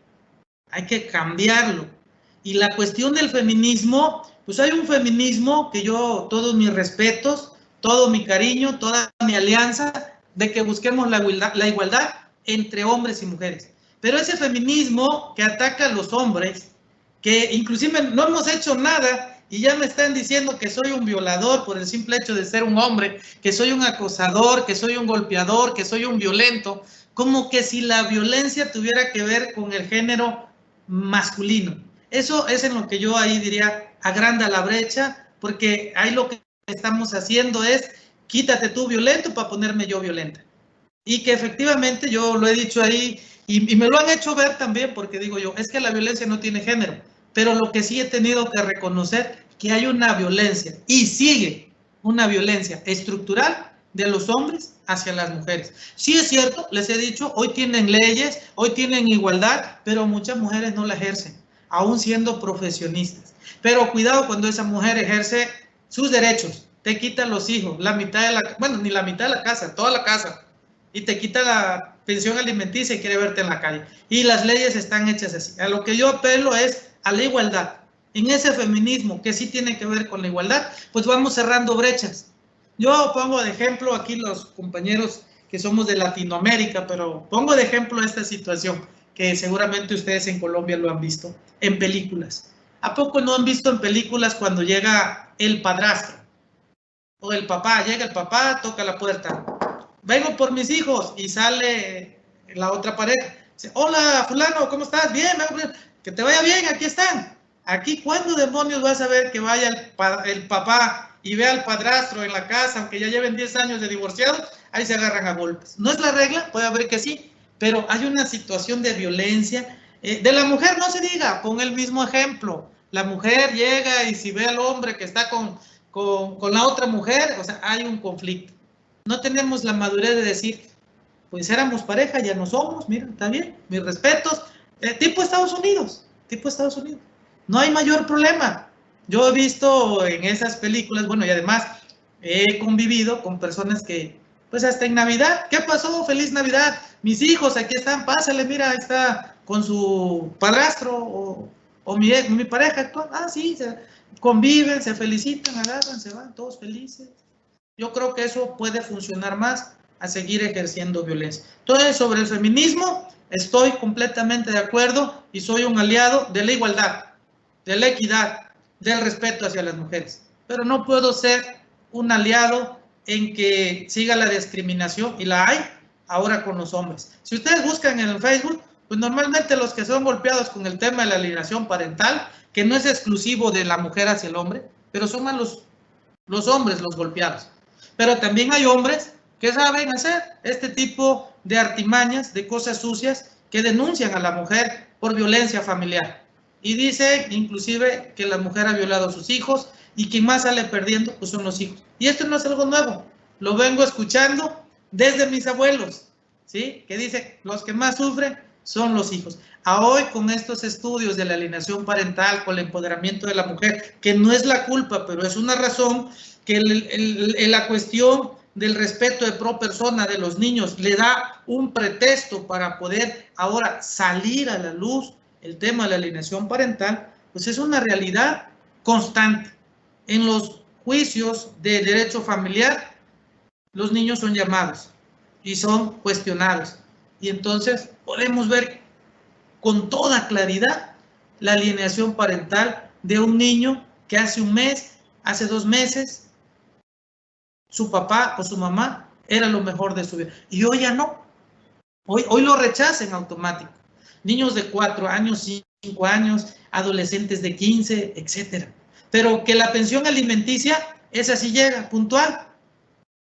Hay que cambiarlo. Y la cuestión del feminismo, pues hay un feminismo que yo, todos mis respetos, todo mi cariño, toda mi alianza, de que busquemos la igualdad entre hombres y mujeres. Pero ese feminismo que ataca a los hombres, que inclusive no hemos hecho nada y ya me están diciendo que soy un violador por el simple hecho de ser un hombre, que soy un acosador, que soy un golpeador, que soy un violento, como que si la violencia tuviera que ver con el género masculino. Eso es en lo que yo ahí diría, agranda la brecha, porque ahí lo que estamos haciendo es, quítate tú violento para ponerme yo violenta. Y que efectivamente yo lo he dicho ahí, y me lo han hecho ver también, porque digo yo, es que la violencia no tiene género, pero lo que sí he tenido que reconocer, que hay una violencia, y sigue una violencia estructural de los hombres hacia las mujeres. Sí es cierto, les he dicho, hoy tienen leyes, hoy tienen igualdad, pero muchas mujeres no la ejercen, aún siendo profesionistas. Pero cuidado cuando esa mujer ejerce sus derechos, te quita los hijos, la mitad de la, bueno, ni la mitad de la casa, toda la casa, y te quita la pensión alimenticia y quiere verte en la calle. Y las leyes están hechas así. A lo que yo apelo es a la igualdad. En ese feminismo que sí tiene que ver con la igualdad, pues vamos cerrando brechas. Yo pongo de ejemplo aquí los compañeros que somos de Latinoamérica, pero pongo de ejemplo esta situación que seguramente ustedes en Colombia lo han visto en películas. ¿A poco no han visto en películas cuando llega el padrastro o el papá? Llega el papá, toca la puerta. Vengo por mis hijos, y sale la otra pareja. Dice, hola, fulano, ¿cómo estás? Bien, que te vaya bien, aquí están. Aquí, ¿cuándo demonios vas a ver que vaya el papá y vea al padrastro en la casa, aunque ya lleven 10 años de divorciados? Ahí se agarran a golpes. No es la regla, puede haber que sí, pero hay una situación de violencia. De la mujer no se diga, pon el mismo ejemplo. La mujer llega y si ve al hombre que está con la otra mujer, o sea, hay un conflicto. No tenemos la madurez de decir, pues éramos pareja, ya no somos, mira, está bien, mis respetos. Tipo Estados Unidos. No hay mayor problema. Yo he visto en esas películas, bueno, y además he convivido con personas que, pues hasta en Navidad, ¿qué pasó? Feliz Navidad. Mis hijos, aquí están, pásale, mira, ahí está con su padrastro o mi pareja actual. Ah, sí, se conviven, se felicitan, agarran, se van, todos felices. Yo creo que eso puede funcionar más a seguir ejerciendo violencia. Entonces, sobre el feminismo, estoy completamente de acuerdo y soy un aliado de la igualdad, de la equidad, del respeto hacia las mujeres. Pero no puedo ser un aliado en que siga la discriminación, y la hay ahora con los hombres. Si ustedes buscan en el Facebook, pues normalmente los que son golpeados con el tema de la alienación parental, que no es exclusivo de la mujer hacia el hombre, pero son más los hombres los golpeados. Pero también hay hombres que saben hacer este tipo de artimañas, de cosas sucias, que denuncian a la mujer por violencia familiar. Y dicen inclusive que la mujer ha violado a sus hijos, y quien más sale perdiendo pues son los hijos. Y esto no es algo nuevo, lo vengo escuchando desde mis abuelos, ¿sí? Que dicen, los que más sufren son los hijos. A hoy, con estos estudios de la alienación parental, con el empoderamiento de la mujer, que no es la culpa, pero es una razón, que la cuestión del respeto de pro persona de los niños le da un pretexto para poder ahora salir a la luz el tema de la alienación parental, pues es una realidad constante. En los juicios de derecho familiar, los niños son llamados y son cuestionados. Y entonces podemos ver con toda claridad la alienación parental de un niño que hace un mes, hace 2 meses, su papá o su mamá era lo mejor de su vida. Y hoy ya no. Hoy lo rechazan automático. Niños de 4 años, 5 años, adolescentes de 15, etcétera. Pero que la pensión alimenticia, esa sí llega, puntual.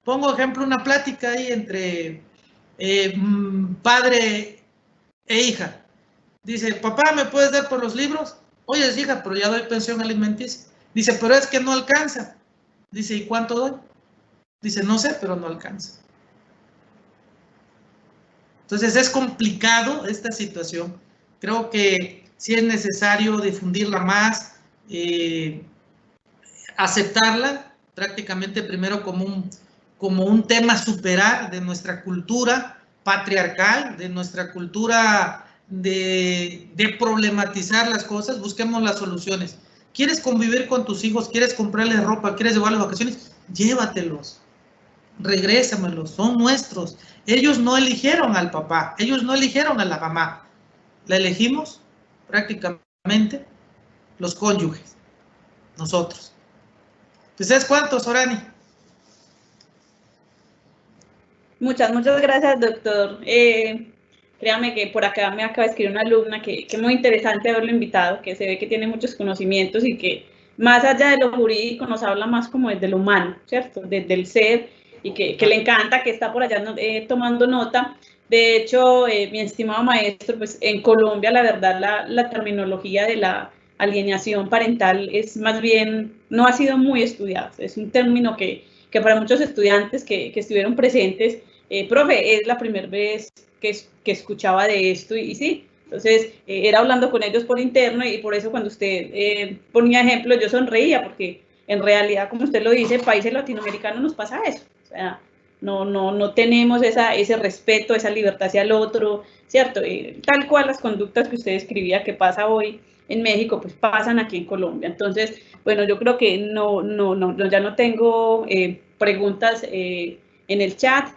Pongo ejemplo una plática ahí entre padre e hija. Dice, papá, ¿me puedes dar por los libros? Oye, hija, pero ya doy pensión alimenticia. Dice, pero es que no alcanza. Dice, ¿y cuánto doy? Dice, no sé, pero no alcanza. Entonces es complicado esta situación. Creo que sí es necesario difundirla más, aceptarla prácticamente primero como un tema a superar de nuestra cultura patriarcal, de nuestra cultura de problematizar las cosas. Busquemos las soluciones. ¿Quieres convivir con tus hijos? ¿Quieres comprarles ropa? ¿Quieres llevarles vacaciones? Llévatelos, regrésamelos, son nuestros. Ellos no eligieron al papá, ellos no eligieron a la mamá, la elegimos prácticamente los cónyuges, nosotros. ¿Sabes cuántos, Sorani?
Muchas gracias, doctor. Créame que por acá me acaba de escribir una alumna que es muy interesante haberlo invitado, que se ve que tiene muchos conocimientos y que más allá de lo jurídico nos habla más como desde lo humano, ¿cierto? Desde el ser, y que le encanta, que está por allá tomando nota. De hecho, mi estimado maestro, pues en Colombia la verdad la terminología de la alienación parental es más bien, no ha sido muy estudiada. Es un término que para muchos estudiantes que estuvieron presentes, profe, es la primera vez que escuchaba de esto y sí, entonces era hablando con ellos por interno y por eso cuando usted ponía ejemplos yo sonreía porque en realidad, como usted lo dice, en países latinoamericanos nos pasa eso, o sea, no tenemos ese respeto, esa libertad hacia el otro, ¿cierto? Tal cual las conductas que usted describía que pasa hoy en México, pues pasan aquí en Colombia. Entonces, bueno, yo creo que ya no tengo preguntas en el chat.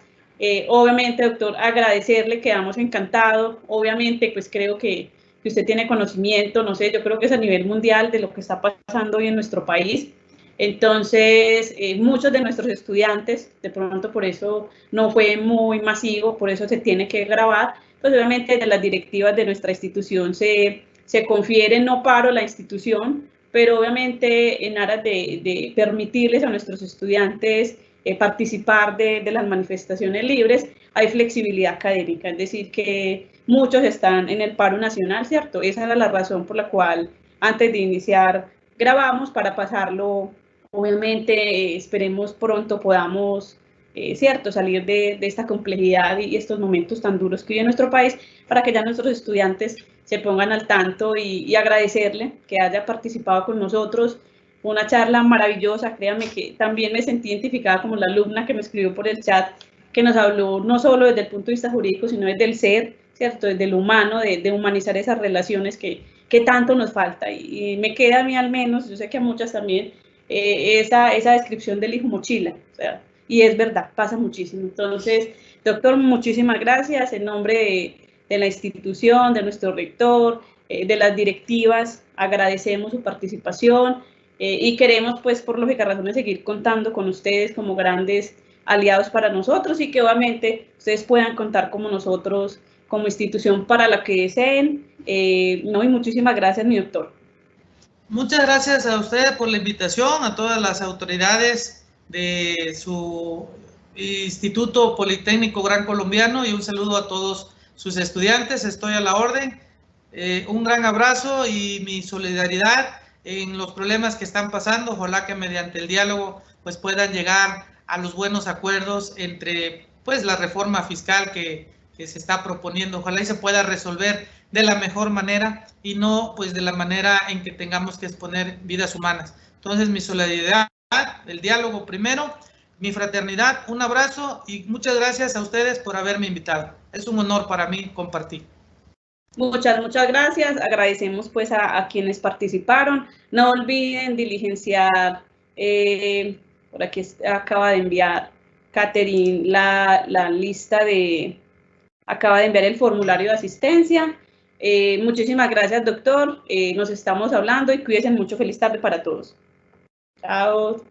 Obviamente, doctor, agradecerle, quedamos encantados. Obviamente, pues creo que usted tiene conocimiento, no sé, yo creo que es a nivel mundial de lo que está pasando hoy en nuestro país. Entonces, muchos de nuestros estudiantes, de pronto por eso no fue muy masivo, por eso se tiene que grabar, pues obviamente de las directivas de nuestra institución se confiere no paro la institución, pero obviamente en aras de permitirles a nuestros estudiantes participar de las manifestaciones libres, hay flexibilidad académica, es decir, que muchos están en el paro nacional, ¿cierto? Esa era la razón por la cual antes de iniciar grabamos para pasarlo, obviamente esperemos pronto podamos, ¿cierto?, salir de esta complejidad y estos momentos tan duros que vive nuestro país para que ya nuestros estudiantes se pongan al tanto y agradecerle que haya participado con nosotros. Una charla maravillosa, créanme que también me sentí identificada como la alumna que me escribió por el chat, que nos habló no solo desde el punto de vista jurídico, sino desde el ser, ¿cierto?, desde lo humano, de humanizar esas relaciones que tanto nos falta. Y me queda a mí al menos, yo sé que a muchas también, esa descripción del hijo mochila, o sea, y es verdad, pasa muchísimo. Entonces, doctor, muchísimas gracias en nombre de la institución, de nuestro rector, de las directivas, agradecemos su participación y queremos, pues, por lógica razones, seguir contando con ustedes como grandes aliados para nosotros y que obviamente ustedes puedan contar como nosotros, como institución para la que deseen. No, y muchísimas gracias, mi doctor.
Muchas gracias a ustedes por la invitación, a todas las autoridades de su Instituto Politécnico Gran Colombiano y un saludo a todos sus estudiantes. Estoy a la orden. Un gran abrazo y mi solidaridad en los problemas que están pasando. Ojalá que mediante el diálogo pues puedan llegar a los buenos acuerdos entre pues la reforma fiscal que se está proponiendo. Ojalá y se pueda resolver de la mejor manera y no pues de la manera en que tengamos que exponer vidas humanas. Entonces mi solidaridad, el diálogo primero, mi fraternidad, un abrazo y muchas gracias a ustedes por haberme invitado. Es un honor para mí compartir.
Muchas gracias. Agradecemos pues a quienes participaron. No olviden diligenciar, por aquí acaba de enviar Catherine la lista acaba de enviar el formulario de asistencia. Muchísimas gracias, doctor. Nos estamos hablando y cuídense mucho. Feliz tarde para todos. Chao.